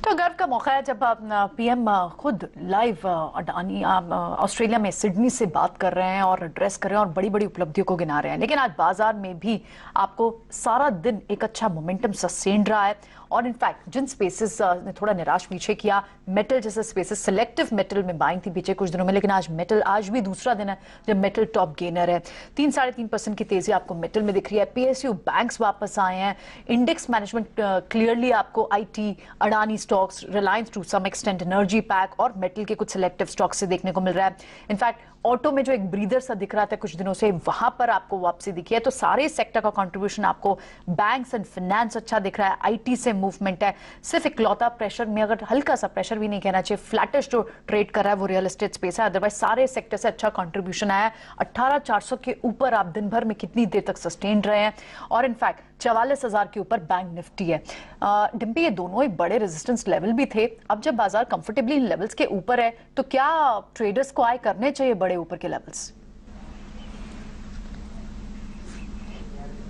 तो गर्व का मौका है जब पीएम खुद लाइव अडानी ऑस्ट्रेलिया में सिडनी से बात कर रहे हैं और एड्रेस कर रहे हैं और बड़ी बड़ी उपलब्धियों को गिना रहे हैं। लेकिन आज बाजार में भी आपको सारा दिन एक अच्छा मोमेंटम सस्टेन रहा है और इनफैक्ट जिन स्पेसेस ने थोड़ा निराश पीछे किया, मेटल जैसे स्पेसेस, सिलेक्टिव मेटल में बाइंग थी पीछे कुछ दिनों में, लेकिन आज मेटल, आज भी दूसरा दिन है जब मेटल टॉप गेनर है। 3-3.5% की तेजी आपको मेटल में दिख रही है। पीएसयू बैंक्स वापस आए हैं। इंडेक्स मैनेजमेंट क्लियरली आपको IT, Adani stocks, Reliance to some extent, energy pack और मेटल के कुछ सिलेक्टिव स्टॉक्स से देखने को मिल रहा है। इनफैक्ट ऑटो में जो एक ब्रीदर सा दिख रहा था कुछ दिनों से, वहां पर आपको वापसी दिखी है। तो सारे सेक्टर का कंट्रीब्यूशन आपको, बैंक्स एंड फाइनेंस अच्छा दिख रहा है, आईटी से मूवमेंट है। सिर्फ इकलौता प्रेशर में, अगर हल्का सा प्रेशर भी नहीं कहना चाहिए, फ्लैटिश जो ट्रेड कर रहा है वो रियल एस्टेट स्पेस है। अदरवाइज सारे सेक्टर से अच्छा कंट्रीब्यूशन आया है। 18,400 के ऊपर आप दिन भर में कितनी देर तक सस्टेन रहे हैं और इनफैक्ट 44,000 के ऊपर बैंक निफ्टी है। डिम्पी, ये दोनों ही बड़े रेजिस्टेंस लेवल भी थे। अब जब बाजार कंफर्टेबली इन लेवल्स के ऊपर है तो क्या ट्रेडर्स को आए करने चाहिए बड़े ऊपर के लेवल्स?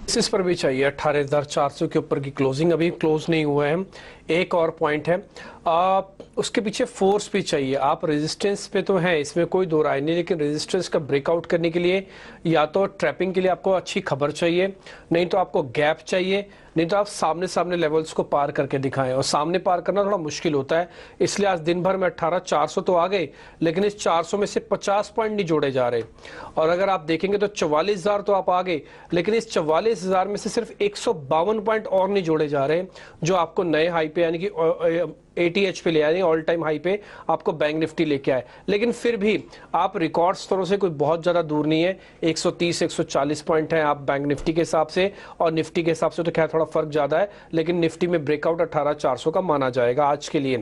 इस पर भी चाहिए 18,400 के ऊपर की क्लोजिंग, अभी क्लोज नहीं हुआ है। एक और पॉइंट है, उसके पीछे फोर्स भी चाहिए। आप रेजिस्टेंस पे तो हैं, इसमें कोई दो राय नहीं, लेकिन रेजिस्टेंस का ब्रेकआउट करने के लिए या तो ट्रैपिंग के लिए आपको अच्छी खबर चाहिए, नहीं तो आपको गैप चाहिए, नहीं तो आप सामने सामने लेवल्स को पार करके दिखाएं। और सामने पार करना थोड़ा मुश्किल होता है, इसलिए आज दिन भर में 18,400 तो आ गए, लेकिन इस 400 में से 50 पॉइंट नहीं जोड़े जा रहे। और अगर आप देखेंगे तो 44,000 तो आप आ गए, लेकिन इस 44,000 में से सिर्फ 152 पॉइंट और नहीं जोड़े जा रहे, जो आपको नए हाई पे यानी कि ATH पे ले आए, ऑल टाइम हाई पे आपको बैंक निफ्टी लेके आए। लेकिन फिर भी आप रिकॉर्ड स्तरों से कोई बहुत ज्यादा दूर नहीं है। 130-140 पॉइंट है आप बैंक निफ्टी के हिसाब से, और निफ्टी के हिसाब से तो खैर थोड़ा फर्क ज्यादा है, लेकिन निफ्टी में ब्रेकआउट 18,400 का माना जाएगा आज के लिए।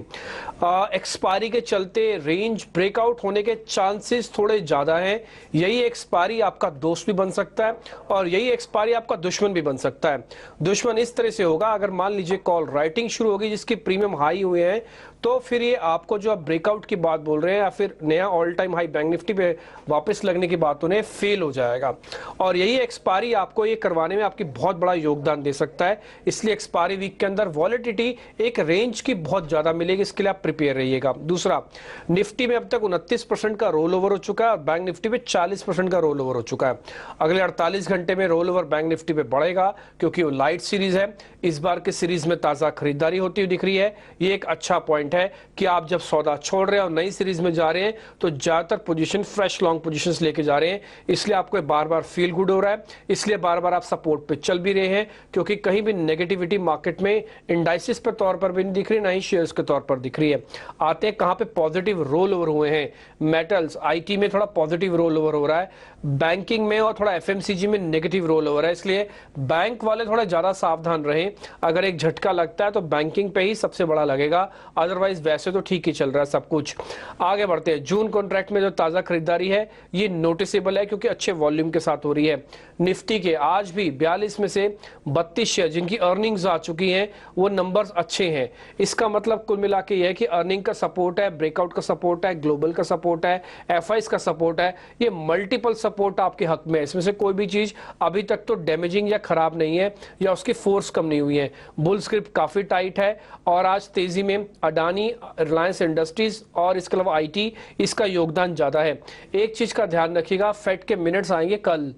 एक्सपायरी के चलते रेंज ब्रेकआउट होने के चांसेस थोड़े ज्यादा हैं। यही एक्सपायरी आपका दोस्त भी बन सकता है और यही एक्सपायरी आपका दुश्मन भी बन सकता है। दुश्मन इस तरह से होगा, अगर मान लीजिए कॉल राइटिंग शुरू होगी जिसकी प्रीमियम हाई हुए हैं, तो फिर ये आपको जो आप ब्रेकआउट की बात बोल रहे हैं या फिर नया all time high bank Nifty पे वापस लगने की बात उन्हें फेल हो जाएगा। और यही एक्सपायरी आपको ये करवाने में आपकी बहुत बड़ा योगदान दे सकता है। इसलिए एक्सपायरी वीक के अंदर वॉलेटिलिटी एक रेंज की बहुत ज्यादा मिलेगी, इसके लिए आप प्रिपेयर रहिएगा। दूसरा, निफ्टी में अब तक 29% का रोल ओवर हो चुका है और बैंक निफ्टी पे 40% का रोल ओवर हो चुका है। अगले 48 घंटे में रोल ओवर बैंक निफ्टी पे बढ़ेगा, क्योंकि वो लाइट सीरीज है। इस बार की सीरीज में ताजा खरीदारी होती हुई दिख रही है। ये एक अच्छा पॉइंट है कि आप जब सौदा छोड़ रहे हैं और नई सीरीज में जा रहे हैं तो ज्यादातर पोजीशन फ्रेश लॉन्ग पोजीशंस लेके जा रहे हैं, इसलिए आपको बार बार फील गुड हो रहा है, इसलिए बार बार आप सपोर्ट पे चल भी रहे हैं, क्योंकि कहीं भी नेगेटिविटी मार्केट में इंडाइसिस पर तौर पर भी नहीं दिख रही, ना ही शेयर्स के तौर पर दिख रही है। आते हैं कहां पे पॉजिटिव रोल ओवर हुए हैं, मेटल्स, आईटी में थोड़ा पॉजिटिव रोल ओवर हो रहा है, बैंकिंग में और थोड़ा एफएमसीजी में नेगेटिव रोल ओवर है। इसलिए बैंक वाले थोड़ा ज्यादा सावधान रहें। अगर एक झटका लगता है तो बैंकिंग पे ही सबसे बड़ा लगेगा, अदरवाइज वैसे तो ठीक ही चल रहा है सब कुछ। आगे बढ़ते हैं। जून कॉन्ट्रैक्ट में जो ताजा खरीदारी है ये नोटिसेबल है, क्योंकि अच्छे वॉल्यूम के साथ हो रही है। निफ्टी के आज भी 42 में से 32 शेयर जिनकी अर्निंग्स आ चुकी हैं, वो नंबर्स अच्छे हैं। इसका मतलब कुल मिला के ये है कि अर्निंग का सपोर्ट है, ब्रेकआउट का सपोर्ट है, ग्लोबल का सपोर्ट है, एफआईस का सपोर्ट है, ये मल्टीपल सपोर्ट आपके हक में है। इसमें से कोई भी चीज अभी तक तो डैमेजिंग या खराब नहीं है, या उसकी फोर्स कम नहीं हुई है। बुल स्क्रिप्ट काफी टाइट है और आज तेजी में अडानी, रिलायंस इंडस्ट्रीज और इसके अलावा आईटी, इसका योगदान ज्यादा है। एक चीज का ध्यान रखिएगा, फेड के मिनट्स आएंगे कल,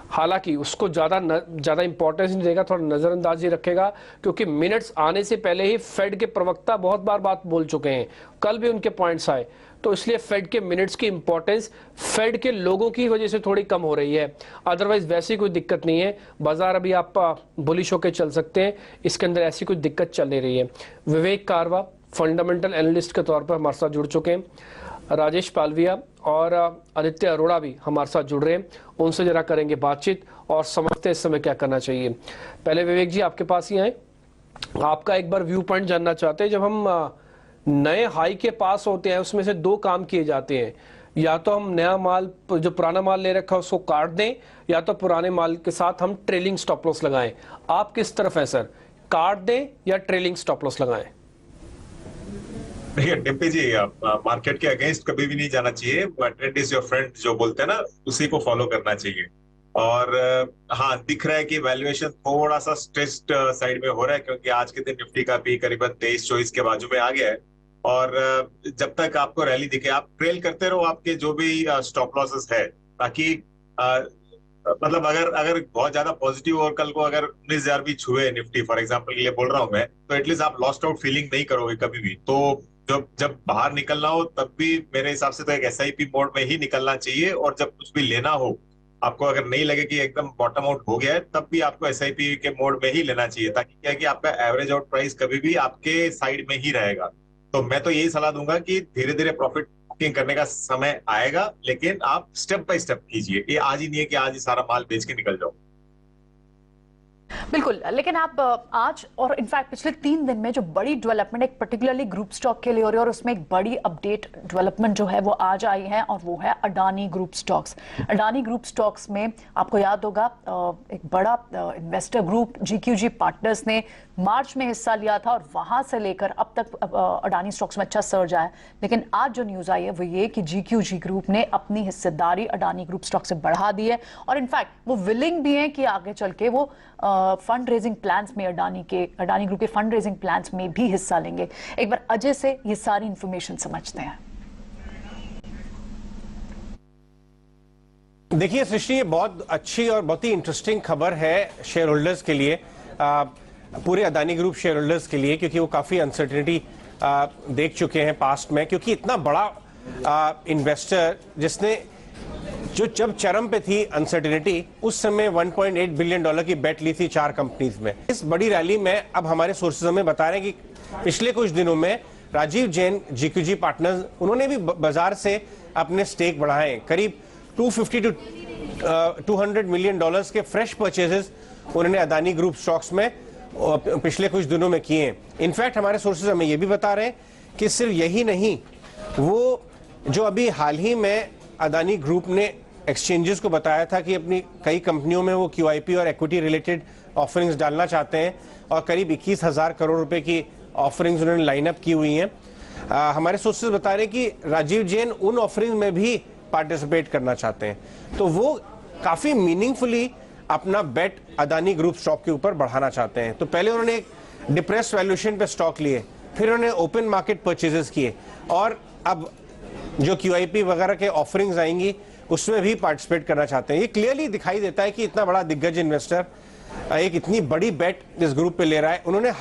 हालांकि उसको ज्यादा इंपॉर्टेंस नहीं देगा, थोड़ा नजरअंदाज ही रखेगा, क्योंकि मिनट्स आने से पहले ही फेड के प्रवक्ता बहुत बार बात बोल चुके हैं, कल भी उनके पॉइंट्स आए, तो इसलिए फेड के मिनट्स की इंपॉर्टेंस फेड के लोगों की वजह से थोड़ी कम हो रही है। अदरवाइज वैसी कोई दिक्कत नहीं है, बाजार अभी आप बुलिश होकर चल सकते हैं, इसके अंदर ऐसी कोई दिक्कत चल नहीं रही है। विवेक कारवा फंडामेंटल एनालिस्ट के तौर पर हमारे साथ जुड़ चुके हैं, राजेश पालविया और आदित्य अरोड़ा भी हमारे साथ जुड़ रहे हैं, उनसे जरा करेंगे बातचीत और समझते हैं इस समय क्या करना चाहिए। पहले विवेक जी आपके पास ही आए, आपका एक बार व्यू पॉइंट जानना चाहते हैं। जब हम नए हाई के पास होते हैं उसमें से दो काम किए जाते हैं, या तो हम नया माल, जो पुराना माल ले रखा है उसको काट दें, या तो पुराने माल के साथ हम ट्रेलिंग स्टॉप लॉस लगाएं। आप किस तरफ है सर, काट दें या ट्रेलिंग स्टॉप लॉस लगाएं? देखिए डिम्पी जी, मार्केट के अगेंस्ट कभी भी नहीं जाना चाहिए। ट्रेंड इज योर फ्रेंड जो बोलते हैं ना, उसी को फॉलो करना चाहिए। और हाँ, दिख रहा है कि वैल्यूएशन थोड़ा सा स्ट्रेस्ड साइड में हो रहा है, क्योंकि आज के दिन निफ्टी का भी करीबन 23-24 के बाजू में आ गया है। और जब तक आपको रैली दिखे, आप ट्रेल करते रहो आपके जो भी स्टॉप लॉसेस है, ताकि मतलब अगर अगर बहुत ज्यादा पॉजिटिव और कल को अगर 19,000 भी छुए निफ्टी फॉर एग्जांपल के लिए बोल रहा हूं मैं, तो एटलीस्ट आप लॉस्ट आउट फीलिंग नहीं करोगे कभी भी। तो जब जब बाहर निकलना हो तब भी मेरे हिसाब से तो एक एसआईपी मोड में ही निकलना चाहिए, और जब कुछ भी लेना हो, आपको अगर नहीं लगे कि एकदम बॉटम आउट हो गया है, तब भी आपको एसआईपी के मोड में ही लेना चाहिए, ताकि क्या है कि आपका एवरेज आउट प्राइस कभी भी आपके साइड में ही रहेगा। तो मैं तो यही सलाह दूंगा कि धीरे धीरे प्रॉफिट बुकिंग करने का समय आएगा, लेकिन आप स्टेप बाय स्टेप कीजिए। ये आज ही नहीं है कि आज ही सारा माल बेच के निकल जाओ। बिल्कुल, लेकिन आप आज और इनफैक्ट पिछले 3 दिन में जो बड़ी डेवलपमेंट एक पर्टिकुलरली ग्रुप स्टॉक के लिए हो रही है, और उसमें एक बड़ी अपडेट डेवलपमेंट जो है वो आज आई है, और वो है Adani group stocks. Adani group stocks में आपको याद होगा एक बड़ा इन्वेस्टर ग्रुप जीक्यूजी पार्टनर्स ने मार्च में हिस्सा लिया था, और वहां से लेकर अब तक अडानी स्टॉक्स में अच्छा सर्ज आया। लेकिन आज जो न्यूज आई है वो ये कि जीक्यूजी ग्रुप ने अपनी हिस्सेदारी अडानी ग्रुप स्टॉक से बढ़ा दी है, और इनफैक्ट वो विलिंग भी है कि आगे चल के वो फंड रेजिंग प्लान्स में अडानी ग्रुप के फंड रेजिंग प्लान्स में भी हिस्सा लेंगे। एक बार अजय से ये सारी इंफॉर्मेशन समझते हैं। देखिए सृष्टि, ये बहुत अच्छी और बहुत ही इंटरेस्टिंग खबर है शेयर होल्डर्स के लिए, पूरे अदानी ग्रुप शेयर होल्डर्स के लिए, क्योंकि वो काफी अनसर्टेनिटी देख चुके हैं पास्ट में। क्योंकि इतना बड़ा इन्वेस्टर जिसने जब चरम पे थी अनसर्टेनिटी, उस समय $1.8 बिलियन की बेट ली थी 4 कंपनीज में। इस बड़ी रैली में अब हमारे सोर्सेज हमें बता रहे हैं कि पिछले कुछ दिनों में राजीव जैन जीक्यूजी पार्टनर्स, उन्होंने भी बाजार से अपने स्टेक बढ़ाए। करीब 250 to 200 मिलियन डॉलर्स के फ्रेश परचेजेस उन्होंने अदानी ग्रुप स्टॉक्स में पिछले कुछ दिनों में किए हैं। इनफैक्ट हमारे सोर्सेज हमें यह भी बता रहे हैं कि सिर्फ यही नहीं, वो जो अभी हाल ही में अदानी ग्रुप ने एक्सचेंजेस को बताया था कि अपनी कई कंपनियों में वो QIP और इक्विटी रिलेटेड ऑफरिंग्स डालना चाहते हैं, और करीब 21,000 करोड़ रुपए की ऑफरिंग्स उन्होंने लाइनअप की हुई हैं। हमारे सोर्सेज बता रहे हैं कि राजीव जैन उन ऑफरिंग में भी पार्टिसिपेट करना चाहते हैं। तो वो काफी मीनिंगफुली अपना बेट अदानी ग्रुप स्टॉक के ऊपर बढ़ाना चाहते हैं। तो पहले उन्होंने एक डिप्रेस वैल्यूएशन पे स्टॉक लिए, फिर उन्होंने ओपन मार्केट परचेजेस किए, और अब जो QIP वगैरह के ऑफरिंग्स आएंगी उसमें भी पार्टिसिपेट करना चाहते हैं। ये क्लियरली दिखाई देता है कि इतना बड़ा दिग्गज इन्वेस्टर एक इतनी बड़ी बेट इस ग्रुप पे ले रहा है। उन्होंने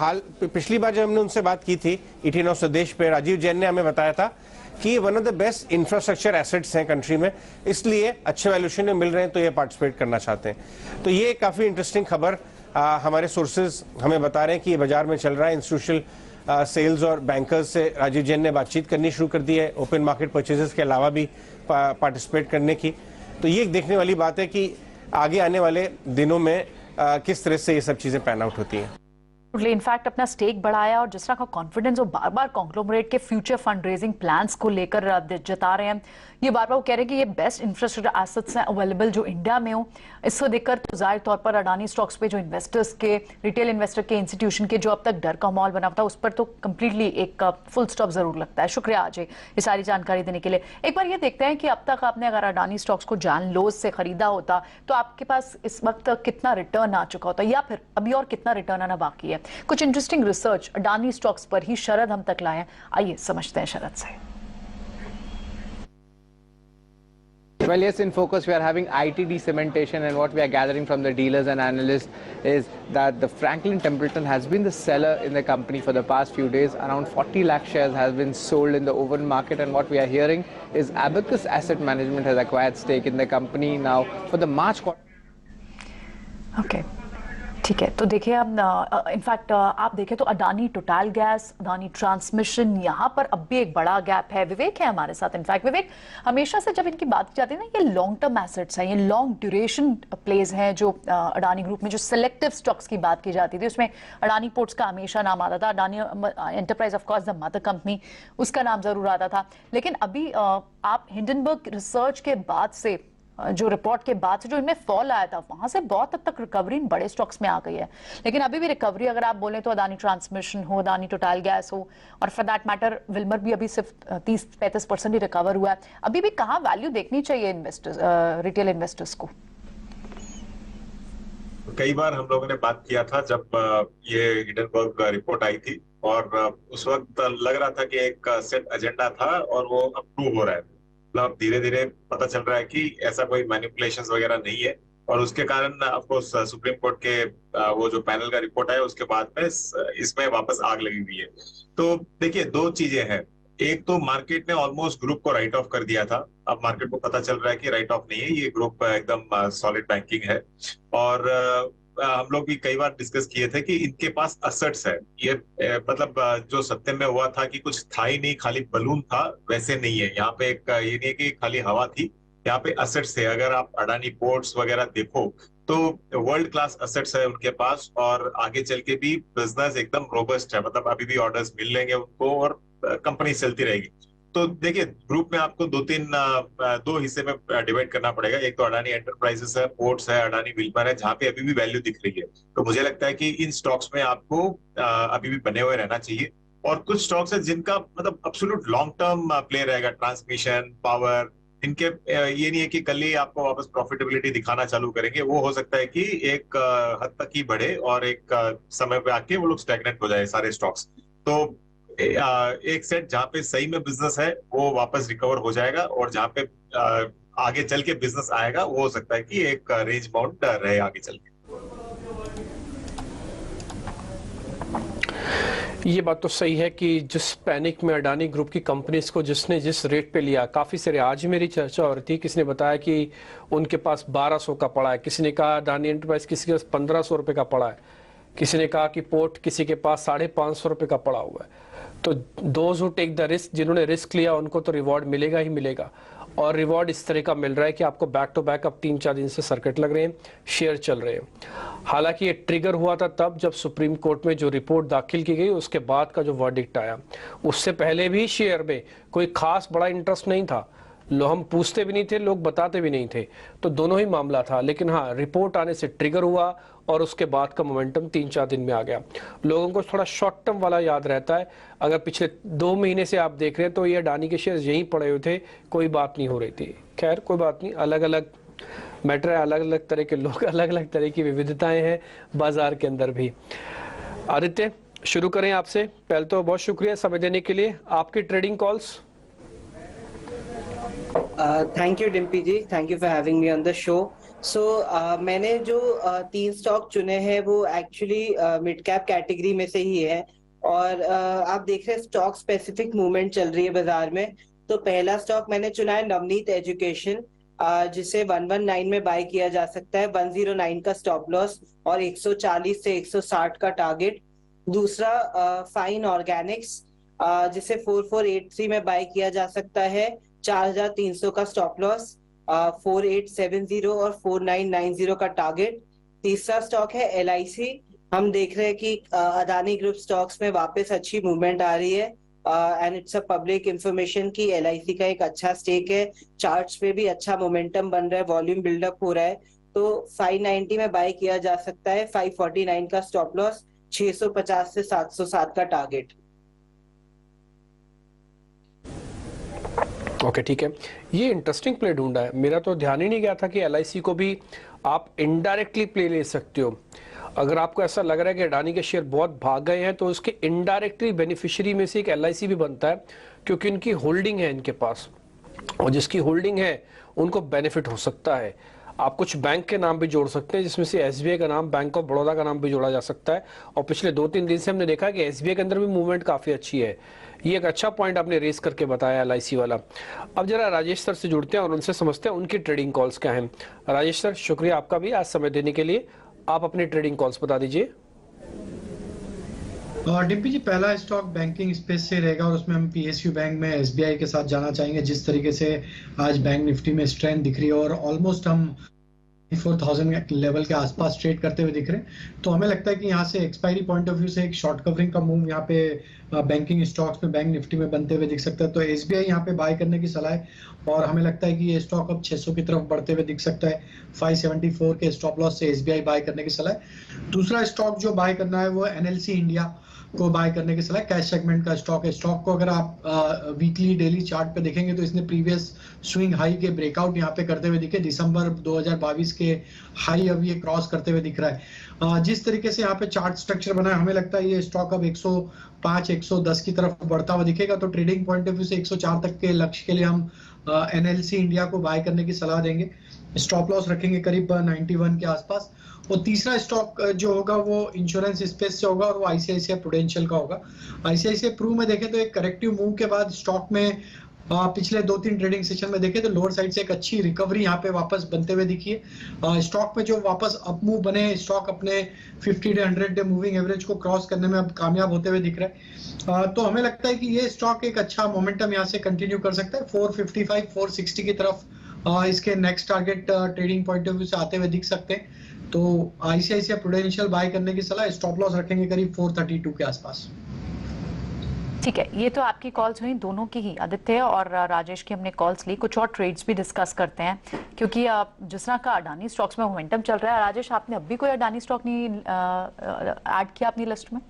पिछली बार जब हमने उनसे बात की थी ET9 स्वदेश पे, राजीव जैन ने हमें बताया था कि one of the best infrastructure assets हैं कंट्री में, इसलिए अच्छे वैल्यूएशन में मिल रहे हैं, तो ये पार्टिसिपेट करना चाहते हैं। तो ये काफी इंटरेस्टिंग खबर हमारे सोर्सेज हमें बता रहे हैं कि ये बाजार में चल रहा है। इंस्टीट्यूशनल सेल्स और बैंकर्स से राजीव जैन ने बातचीत करनी शुरू कर दी है, ओपन मार्केट परचेजेस के अलावा भी पार्टिसिपेट करने की। तो ये देखने वाली बात है कि आगे आने वाले दिनों में किस तरह से ये सब चीजें पैन आउट होती हैं। इनफैक्ट अपना स्टेक बढ़ाया, और जिस तरह का कॉन्फिडेंस वो बार बार कॉन्ग्लोमरेट के फ्यूचर फंड रेजिंग प्लान्स को लेकर जता रहे हैं। ये बार बार वो कह रहे हैं कि ये बेस्ट इंफ्रास्ट्रक्चर एसेट्स हैं अवेलेबल जो इंडिया में हो। इसको देखकर तो जाहिर तौर पर अडानी स्टॉक्स पे जो इन्वेस्टर्स के, रिटेल इन्वेस्टर के, इंस्टीट्यूशन के जो अब तक डर का माहौल बना था, उस पर तो कंप्लीटली एक फुल स्टॉप जरूर लगता है। शुक्रिया अजय ये सारी जानकारी देने के लिए। एक बार ये देखते हैं कि अब तक आपने अगर अडानी स्टॉक्स को जान लोज से खरीदा होता तो आपके पास इस वक्त कितना रिटर्न आ चुका होता, या फिर अभी और कितना रिटर्न आना बाकी है। कुछ इंटरेस्टिंग रिसर्च अडानी स्टॉक्स पर ही शरद हम तक लाए हैं, आइए समझते हैं शरद से। Well, yes, in focus we are having IT cementation, and what we are gathering from the dealers and analysts is that the Franklin Templeton has been the seller in the company for the past few days. Around 40 lakh shares has been sold in the open market, and what we are hearing is Abacus Asset Management has acquired stake in the company now for the March quarter. Okay. ठीक है, तो देखिए अब in fact आप देखें तो Adani total gas, Adani transmission, यहाँ पर अब भी एक बड़ा गैप है। विवेक है हमारे साथ। इनफैक्ट विवेक, हमेशा से जब इनकी बात की जाती है ना, ये लॉन्ग टर्म एसेट्स हैं, ये लॉन्ग ड्यूरेशन प्लेज हैं। जो अडानी ग्रुप में जो सिलेक्टिव स्टॉक्स की बात की जाती थी, उसमें अडानी पोर्ट्स का हमेशा नाम आता था, Adani enterprise of course the mother company, उसका नाम जरूर आता था। लेकिन अभी आप हिंडनबर्ग रिसर्च के बाद से, जो रिपोर्ट के बाद से जो इनमें फॉल आया था, वहां से बहुत हद तक रिकवरी इन बड़े स्टॉक्स में आ गई है। लेकिन अभी भी रिकवरी अगर आप बोलें तो अडानी ट्रांसमिशन हो, अडानी टोटल गैस हो, और फॉर दैट मैटर विल्मर भी अभी सिर्फ 30-35% ही रिकवर हुआ है। अभी भी कहाँ वैल्यू देखनी चाहिए इन्वेस्टर्स, रिटेल इन्वेस्टर्स को? कई बार हम लोगों ने बात किया था जब ये हिडनबर्ग रिपोर्ट आई थी, और उस वक्त लग रहा था कि एक सेट एजेंडा था और वो अप्रूव हो रहा है। मतलब धीरे धीरे पता चल रहा है कि ऐसा कोई मैनिपुलेशंस वगैरह नहीं है, और उसके कारण ऑफकोर्स सुप्रीम कोर्ट के वो जो पैनल का रिपोर्ट आया उसके बाद में इसमें वापस आग लगी हुई है। तो देखिए, दो चीजें हैं। एक तो मार्केट ने ऑलमोस्ट ग्रुप को राइट ऑफ कर दिया था, अब मार्केट को पता चल रहा है कि राइट ऑफ नहीं है, ये ग्रुप एकदम सॉलिड बैंकिंग है। और हम लोग भी कई बार डिस्कस किए थे कि इनके पास असेट्स है। ये मतलब जो सत्य में हुआ था कि कुछ था ही नहीं, खाली बलून था, वैसे नहीं है। यहाँ पे एक ये नहीं है कि खाली हवा थी, यहाँ पे असेट्स है। अगर आप अडानी पोर्ट्स वगैरह देखो तो वर्ल्ड क्लास असेट्स है उनके पास, और आगे चल के भी बिजनेस एकदम रोबस्ट है। मतलब अभी भी ऑर्डर्स मिल लेंगे उनको और कंपनी चलती रहेगी। तो देखिए, ग्रुप में आपको दो हिस्से में डिवाइड करना पड़ेगा। एक तो अडानी एंटरप्राइजेस है, पोर्ट्स है, अडानी विल्मर है, जहां पे अभी भी वैल्यू दिख रही है। तो मुझे लगता है कि इन स्टॉक्स में आपको अभी भी बने हुए रहना चाहिए। और कुछ स्टॉक्स है जिनका मतलब एब्सोल्यूट लॉन्ग टर्म प्ले रहेगा, ट्रांसमिशन, पावर, इनके ये नहीं है कि कल ही आपको वापस प्रॉफिटेबिलिटी दिखाना चालू करेंगे। वो हो सकता है कि एक हद तक ही बढ़े और एक समय पे आके वो लोग स्टैग्नेंट हो जाए सारे स्टॉक्स। तो एक सेट जहां पे सही में बिजनेस है वो वापस रिकवर हो जाएगा, और जहां पे आगे चल के बिजनेस आएगा वो हो सकता है कि एक रेंज बाउंड रहे आगे चल के। ये बात तो सही है कि जिस पैनिक में अडानी ग्रुप की कंपनीज को जिसने जिस रेट पे लिया, काफ़ी सारे, आज मेरी चर्चा हो रही थी, किसी ने बताया कि उनके पास 1200 का पड़ा है, किसी ने कहा अडानी एंटरप्राइज किसी के पास 1500 रुपये का पड़ा है, किसी ने कहा कि पोर्ट किसी के पास 550 रुपये का पड़ा हुआ है। तो those who take the risk, जिन्होंने रिस्क लिया उनको तो रिवॉर्ड मिलेगा ही मिलेगा। और रिवॉर्ड इस तरह का मिल रहा है कि आपको बैक टू बैक अब 3-4 दिन से सर्किट लग रहे हैं, शेयर चल रहे हैं। हालांकि ये ट्रिगर हुआ था तब जब सुप्रीम कोर्ट में जो रिपोर्ट दाखिल की गई उसके बाद का जो वर्डिक्ट आया। उससे पहले भी शेयर में कोई खास बड़ा इंटरेस्ट नहीं था, हम पूछते भी नहीं थे, लोग बताते भी नहीं थे। तो दोनों ही मामला था। लेकिन हाँ, रिपोर्ट आने से ट्रिगर हुआ और उसके बाद का मोमेंटम 3-4 दिन में आ गया। लोगों को थोड़ा शॉर्ट टर्म वाला याद रहता है। अगर पिछले 2 महीने से आप देख रहे हैं तो ये अडानी के शेयर यहीं पड़े हुए थे, कोई बात नहीं हो रही थी। खैर कोई बात नहीं, अलग अलग मैटर है, अलग अलग तरह के लोग, अलग अलग तरह की विविधताएं हैं बाजार के अंदर भी। आदित्य, शुरू करें आपसे। पहले तो बहुत शुक्रिया समय देने के लिए। आपकी trading calls. Thank you Dimpy ji, thank you for having me on the show. So मैंने जो 3 स्टॉक चुने हैं वो एक्चुअली मिड कैप कैटेगरी में से ही है, और आप देख रहे हैं स्टॉक स्पेसिफिक मूवमेंट चल रही है बाजार में। तो पहला स्टॉक मैंने चुना है नवनीत एजुकेशन, जिसे 119 में बाय किया जा सकता है, 109 का स्टॉप लॉस और 140 से 160 का टारगेट। दूसरा फाइन ऑर्गेनिक्स, जिसे 4483 में बाय किया जा सकता है, 4300 का स्टॉप लॉस, 4870 और 4990 का टारगेट। तीसरा स्टॉक है LIC। हम देख रहे हैं कि अदानी ग्रुप स्टॉक्स में वापस अच्छी मूवमेंट आ रही है, and it's a public information की LIC का एक अच्छा स्टेक है। चार्ट्स पे भी अच्छा मोमेंटम बन रहा है, वॉल्यूम बिल्डअप हो रहा है। तो 590 में बाय किया जा सकता है, 549 का स्टॉप लॉस, 650 से 707 का टारगेट। ओके, ठीक है। ये इंटरेस्टिंग प्ले ढूंढा है, मेरा तो ध्यान ही नहीं गया था कि LIC को भी आप इनडायरेक्टली प्ले ले सकते हो। अगर आपको ऐसा लग रहा है कि अडानी के शेयर बहुत भाग गए हैं तो उसके इनडायरेक्टली बेनिफिशियरी में से एक LIC भी बनता है, क्योंकि इनकी होल्डिंग है इनके पास, और जिसकी होल्डिंग है उनको बेनिफिट हो सकता है। आप कुछ बैंक के नाम भी जोड़ सकते हैं, जिसमें से SBI का नाम, बैंक ऑफ बड़ौदा का नाम भी जोड़ा जा सकता है। और पिछले 2-3 दिन से हमने देखा कि SBI के अंदर भी मूवमेंट काफ़ी अच्छी है। ये एक अच्छा पॉइंट आपने रेस करके बताया LIC वाला। अब जरा राजेश सर से जुड़ते हैं और उनसे समझते हैं उनकी ट्रेडिंग कॉल्स क्या हैं। राजेश सर, शुक्रिया आपका भी आज समय देने के लिए। आप अपनी ट्रेडिंग कॉल्स बता दीजिए। डिम्पी जी, पहला स्टॉक बैंकिंग स्पेस से रहेगा और उसमें हम PSU बैंक में SBI के साथ जाना चाहेंगे। जिस तरीके से आज बैंक निफ्टी में स्ट्रेंथ दिख रही है और ऑलमोस्ट हम 4000 लेवल के आसपास ट्रेड करते हुए दिख रहे हैं, तो हमें लगता है कि यहाँ से एक्सपायरी पॉइंट ऑफ व्यू से एक शॉर्ट कवरिंग का मूव यहाँ पे बैंकिंग स्टॉक्स में बैंक निफ्टी में बनते हुए दिख सकता है। तो SBI यहाँ पे बाय करने की सलाह है, और हमें लगता है कि ये स्टॉक अब 600 की तरफ बढ़ते हुए दिख सकता है। 574 के स्टॉप लॉस से SBI बाय करने की सलाह है। दूसरा स्टॉक जो बाय करना है वो NLC इंडिया, को बाय करने की सलाह। कैश सेगमेंट का स्टॉक है। स्टॉक को अगर आप वीकली डेली चार्ट पे देखेंगे तो इसने प्रीवियस स्विंग हाई के ब्रेकआउट यहाँ पे करते हुए दिखे। दिसंबर 2022 के हाई अब ये क्रॉस करते हुए दिख रहा है। जिस तरीके से यहाँ पे चार्ट स्ट्रक्चर बना है, हमें लगता है ये स्टॉक अब 105 110 की तरफ बढ़ता हुआ दिखेगा। तो ट्रेडिंग पॉइंट ऑफ व्यू से 104 तक के लक्ष्य के लिए हम एनएलसी इंडिया को बाय करने की सलाह देंगे। स्टॉप लॉस रखेंगे करीब 91 के आसपास। और तीसरा स्टॉक जो होगा वो इंश्योरेंस स्पेस से होगा और वो आईसीआईसीआई प्रूडेंशियल का होगा। आईसीआईसीआई प्रू में देखें तो एक करेक्टिव मूव के बाद स्टॉक में पिछले 2-3 ट्रेडिंग सेशन में देखें तो लोअर साइड से एक अच्छी रिकवरी यहाँ पे वापस बनते हुए दिखी है। स्टॉक में जो वापस अप मूव बने, स्टॉक अपने 50 डे 100 डे मूविंग एवरेज को क्रॉस करने में अब कामयाब होते हुए दिख रहा है। तो हमें लगता है कि ये स्टॉक एक अच्छा मोमेंटम यहाँ से कंटिन्यू कर सकता है। 455 460 की तरफ इसके next target trading point of view से आते हुए दिख सकते हैं। तो आईसीआईसीआई प्रूडेंशियल बाय करने की सलाह। स्टॉप लॉस रखेंगे करीब 432 के आसपास। ठीक है, ये तो आपकी कॉल्स हुई दोनों की ही, आदित्य और राजेश की हमने कॉल्स ली। कुछ और ट्रेड्स भी डिस्कस करते हैं क्योंकि जिस तरह का अडानी स्टॉक्स में मोमेंटम चल रहा है। राजेश, आपने अब भी कोई अडानी स्टॉक नहीं ऐड किया अपनी लिस्ट में?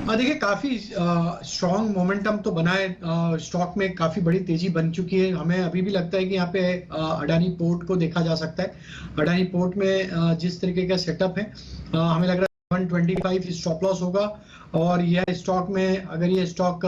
देखिए काफी स्ट्रॉन्ग मोमेंटम तो बना है। स्टॉक में काफी बड़ी तेजी बन चुकी है। हमें अभी भी लगता है कि यहाँ पे अडानी पोर्ट को देखा जा सकता है। अडानी पोर्ट में जिस तरीके का सेटअप है, हमें लग रहा है 125 स्टॉप लॉस होगा। और यह स्टॉक में अगर ये स्टॉक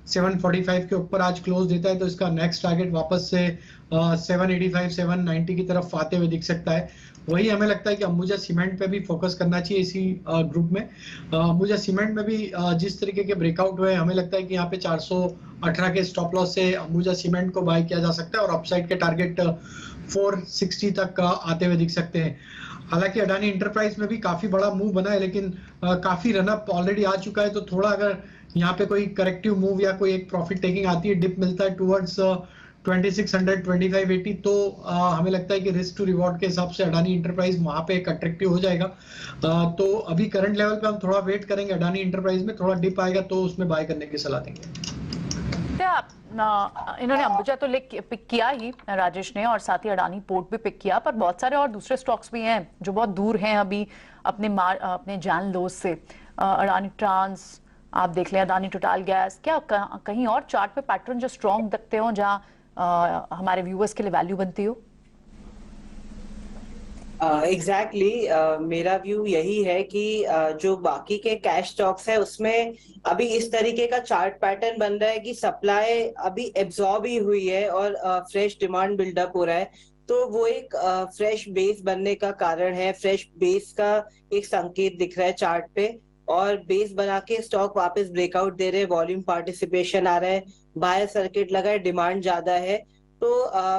745 के ऊपर आज क्लोज देता है तो इसका नेक्स्ट टारगेट वापस से 785 790 की तरफ आते हुए दिख सकता है। वही हमें लगता है कि अंबुजा सीमेंट पे भी फोकस करना चाहिए इसी ग्रुप में। अंबुजा सीमेंट में भी जिस तरीके के ब्रेकआउट हुए, हमें लगता है कि यहाँ पे 418 के स्टॉप लॉस से अंबुजा सीमेंट को बाय किया जा सकता है और अपसाइड के टारगेट 460 तक आते हुए दिख सकते हैं। हालांकि अडानी इंटरप्राइज में भी काफी बड़ा मूव बना है, लेकिन काफी रनअप ऑलरेडी आ चुका है। तो थोड़ा अगर यहाँ पे कोई करेक्टिव मूव या कोई एक प्रॉफिट टेकिंग आती है, डिप मिलता है टुवर्ड्स 2600 2580, तो हमें लगता है कि रिस्क टू रिवॉर्ड के हिसाब से अडानी इंटरप्राइज वहां पे एक अट्रैक्टिव हो जाएगा। तो अभी करंट लेवल पे हम थोड़ा वेट करेंगे। अडानी इंटरप्राइज में थोड़ा डिप आएगा तो उसमें बाय करने की सलाह देंगे। इन्होंने अंबुजा तो पिक किया ही राजेश ने, और साथ ही अडानी पोर्ट भी पिक किया, पर बहुत सारे और दूसरे स्टॉक्स भी हैं जो बहुत दूर हैं अभी अपने जान लोज से। अडानी ट्रांस आप देख लें, अडानी टोटल गैस। क्या कहीं और चार्ट पे पैटर्न जो स्ट्रॉन्ग दिखते हो जहां हमारे व्यूअर्स के लिए वैल्यू बनती हो? एग्जैक्टली मेरा व्यू यही है कि जो बाकी के कैश स्टॉक्स है उसमें अभी इस तरीके का चार्ट पैटर्न बन रहा है कि सप्लाई अभी एब्जॉर्ब ही हुई है और फ्रेश डिमांड बिल्डअप हो रहा है। तो वो एक फ्रेश बेस बनने का कारण है। फ्रेश बेस का एक संकेत दिख रहा है चार्ट पे, और बेस बना के स्टॉक वापस ब्रेकआउट दे रहे हैं। वॉल्यूम पार्टिसिपेशन आ रहा है, बायर सर्किट लगा है, डिमांड ज्यादा है। तो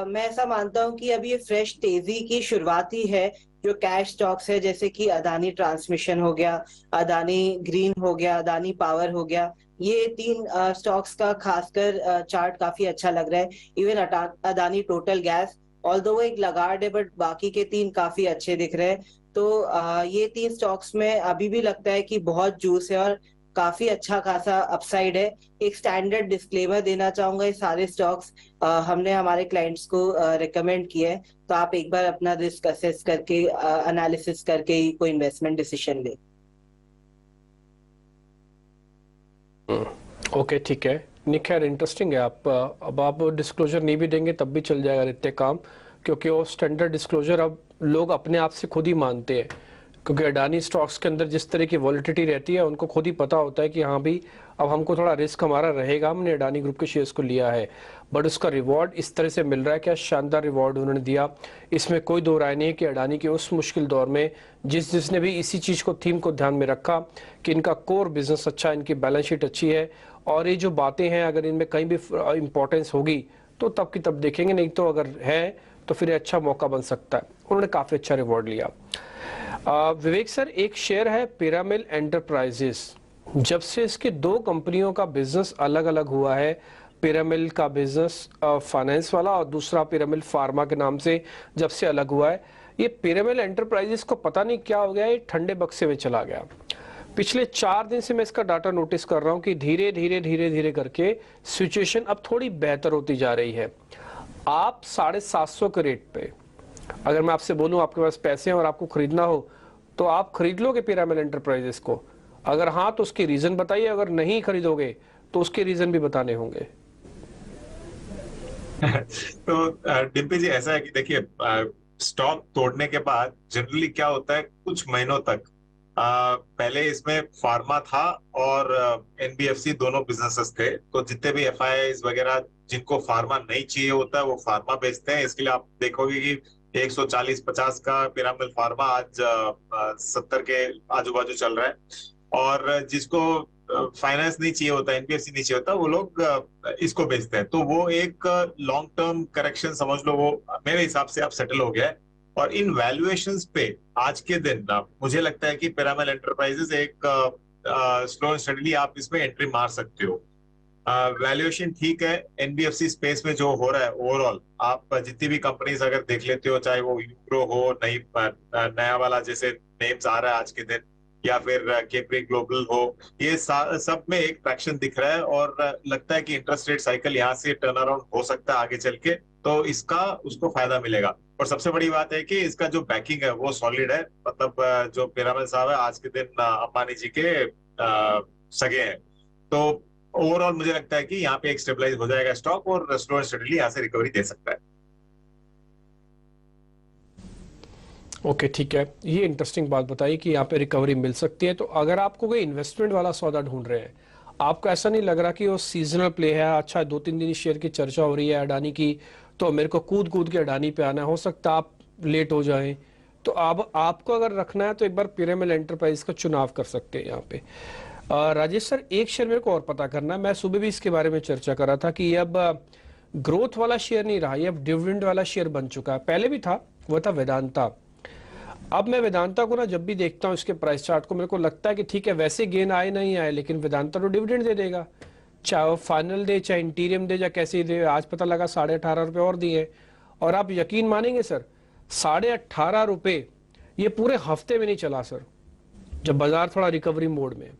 मैं ऐसा मानता हूं कि अभी ये फ्रेश तेजी की शुरुआत ही है। जो कैश स्टॉक्स है जैसे कि अदानी ट्रांसमिशन हो गया, अदानी ग्रीन हो गया, अदानी पावर हो गया, ये 3 स्टॉक्स का खासकर चार्ट काफी अच्छा लग रहा है। Even Adani total gas, although एक लगार्ड है बट बाकी के 3 काफी अच्छे दिख रहे हैं। तो ये 3 स्टॉक्स में अभी भी लगता है कि बहुत जूस है और काफी अच्छा खासा अपसाइड है। एक स्टैंडर्ड डिस्क्लेमर देना चाहूंगा, ये सारे स्टॉक्स हमने हमारे क्लाइंट्स को रिकमेंड किए हैं, तो आप एक बार अपना रिस्क असेस करके एनालिसिस करके ही कोई इन्वेस्टमेंट डिसीजन ले। ओके, ठीक है। नहीं, खैर इंटरेस्टिंग है। अब आप डिस्क्लोजर नहीं भी देंगे तब भी चल जाएगा इतने काम, क्योंकि वो स्टैंडर्ड डिस्क्लोजर अब लोग अपने आप से खुद ही मानते हैं। क्योंकि अडानी स्टॉक्स के अंदर जिस तरह की वॉलिटिलिटी रहती है, उनको खुद ही पता होता है कि हाँ भी अब हमको थोड़ा रिस्क हमारा रहेगा, हमने अडानी ग्रुप के शेयर्स को लिया है, बट उसका रिवॉर्ड इस तरह से मिल रहा है। क्या शानदार रिवॉर्ड उन्होंने दिया, इसमें कोई दो राय नहीं है कि अडानी के उस मुश्किल दौर में जिसने भी इसी चीज़ को, थीम को ध्यान में रखा कि इनका कोर बिजनेस अच्छा है, इनकी बैलेंस शीट अच्छी है, और ये जो बातें हैं अगर इनमें कहीं भी इंपॉर्टेंस होगी तो तब की तब देखेंगे, नहीं तो अगर है तो फिर अच्छा मौका बन सकता है। उन्होंने काफ़ी अच्छा रिवॉर्ड लिया। विवेक सर, एक शेयर है पिरामिल एंटरप्राइजेस। जब से इसके 2 कंपनियों का बिजनेस अलग अलग हुआ है, पिरामिल का बिजनेस फाइनेंस वाला और दूसरा पिरामिल फार्मा के नाम से जब से अलग हुआ है, ये पिरामिल एंटरप्राइजेस को पता नहीं क्या हो गया, ये ठंडे बक्से में चला गया। पिछले 4 दिन से मैं इसका डाटा नोटिस कर रहा हूं कि धीरे धीरे करके सिचुएशन अब थोड़ी बेहतर होती जा रही है। आप 750 के रेट पे, अगर मैं आपसे बोलूं आपके पास पैसे हैं और आपको खरीदना हो तो आप खरीद लोगे पिरामिल एंटरप्राइजेस को? अगर हाँ तो उसके रीजन बताइए, अगर नहीं खरीदोगे तो उसके रीजन भी बताने होंगे। तो डिम्पी जी, ऐसा है कि देखिए, स्टॉक तोड़ने के बाद जनरली क्या होता है, कुछ महीनों तक पहले इसमें फार्मा था और एनबीएफसी दोनों बिजनेसेस थे, तो जितने भी एफआईआईज वगैरह जिनको फार्मा नहीं चाहिए होता है वो फार्मा बेचते हैं। इसके लिए आप देखोगे कि 140-50 का पिरामिल फार्मा आज 70 के आजू बाजू चल रहा है, और जिसको फाइनेंस नहीं चाहिए होता, एनबीएफसी नहीं चाहिए होता, वो लोग इसको बेचते हैं। तो वो एक लॉन्ग टर्म करेक्शन समझ लो, वो मेरे हिसाब से अब सेटल हो गया है। और इन वैल्यूएशंस पे आज के दिन मुझे लगता है कि पिरामिल एंटरप्राइजेस एक स्लो एंड स्टडीली आप इसमें एंट्री मार सकते हो। वैल्यूएशन ठीक है, एनबीएफसी स्पेस में जो हो रहा है ओवरऑल, आप जितनी भी कंपनीज अगर देख लेते हो, चाहे वो यूप्रो हो, नया वाला जैसे नेम्स आ रहा है आज के दिन, या फिर केपरी ग्लोबल हो, ये सब में एक ट्रैक्शन दिख रहा है, और लगता है कि इंटरेस्ट रेट साइकिल यहाँ से टर्न अराउंड हो सकता है आगे चल के, तो इसका उसको फायदा मिलेगा। और सबसे बड़ी बात है कि इसका जो बैकिंग है वो सॉलिड है, मतलब जो पिरामिल साहब है आज के दिन अंबानी जी के सगे हैं। तो ओवरऑल मुझे लगता है कि यहाँ पे एक स्टेबलाइज हो जाएगा स्टॉक, और स्लो एंड स्टडीली यहाँ से रिकवरी दे सकता है। ओके, ठीक है, ये इंटरेस्टिंग बात बताई कि यहाँ पे रिकवरी मिल सकती है। तो अगर आपको कोई इन्वेस्टमेंट वाला सौदा ढूंढ रहे हैं, आपको ऐसा नहीं लग रहा कि वो सीजनल प्ले है, अच्छा 2-3 दिन शेयर की चर्चा हो रही है अडानी की, तो मेरे को कूद कूद के अडानी पे आना, हो सकता है आप लेट हो जाएं, तो अब आपको अगर रखना है तो एक बार पिरामिल एंटरप्राइज का चुनाव कर सकते हैं यहाँ पे। राजेश सर, एक शेयर मेरे को और पता करना है, मैं सुबह भी इसके बारे में चर्चा कर रहा था कि ये अब ग्रोथ वाला शेयर नहीं रहा, ये अब डिविडेंड वाला शेयर बन चुका है। पहले भी था, वो था वेदांता। अब मैं वेदांता को ना जब भी देखता हूँ इसके प्राइस चार्ट को, मेरे को लगता है कि ठीक है, वैसे गेन आए नहीं आए, लेकिन वेदांता तो डिविडेंड दे देगा, चाहे वो फाइनल दे, चाहे इंटीरियम दे, या कैसे दे। आज पता लगा 18.5 रुपये और दिए, और आप यकीन मानेंगे सर, 18.5 रुपये ये पूरे हफ्ते में नहीं चला सर, जब बाजार थोड़ा रिकवरी मोड में।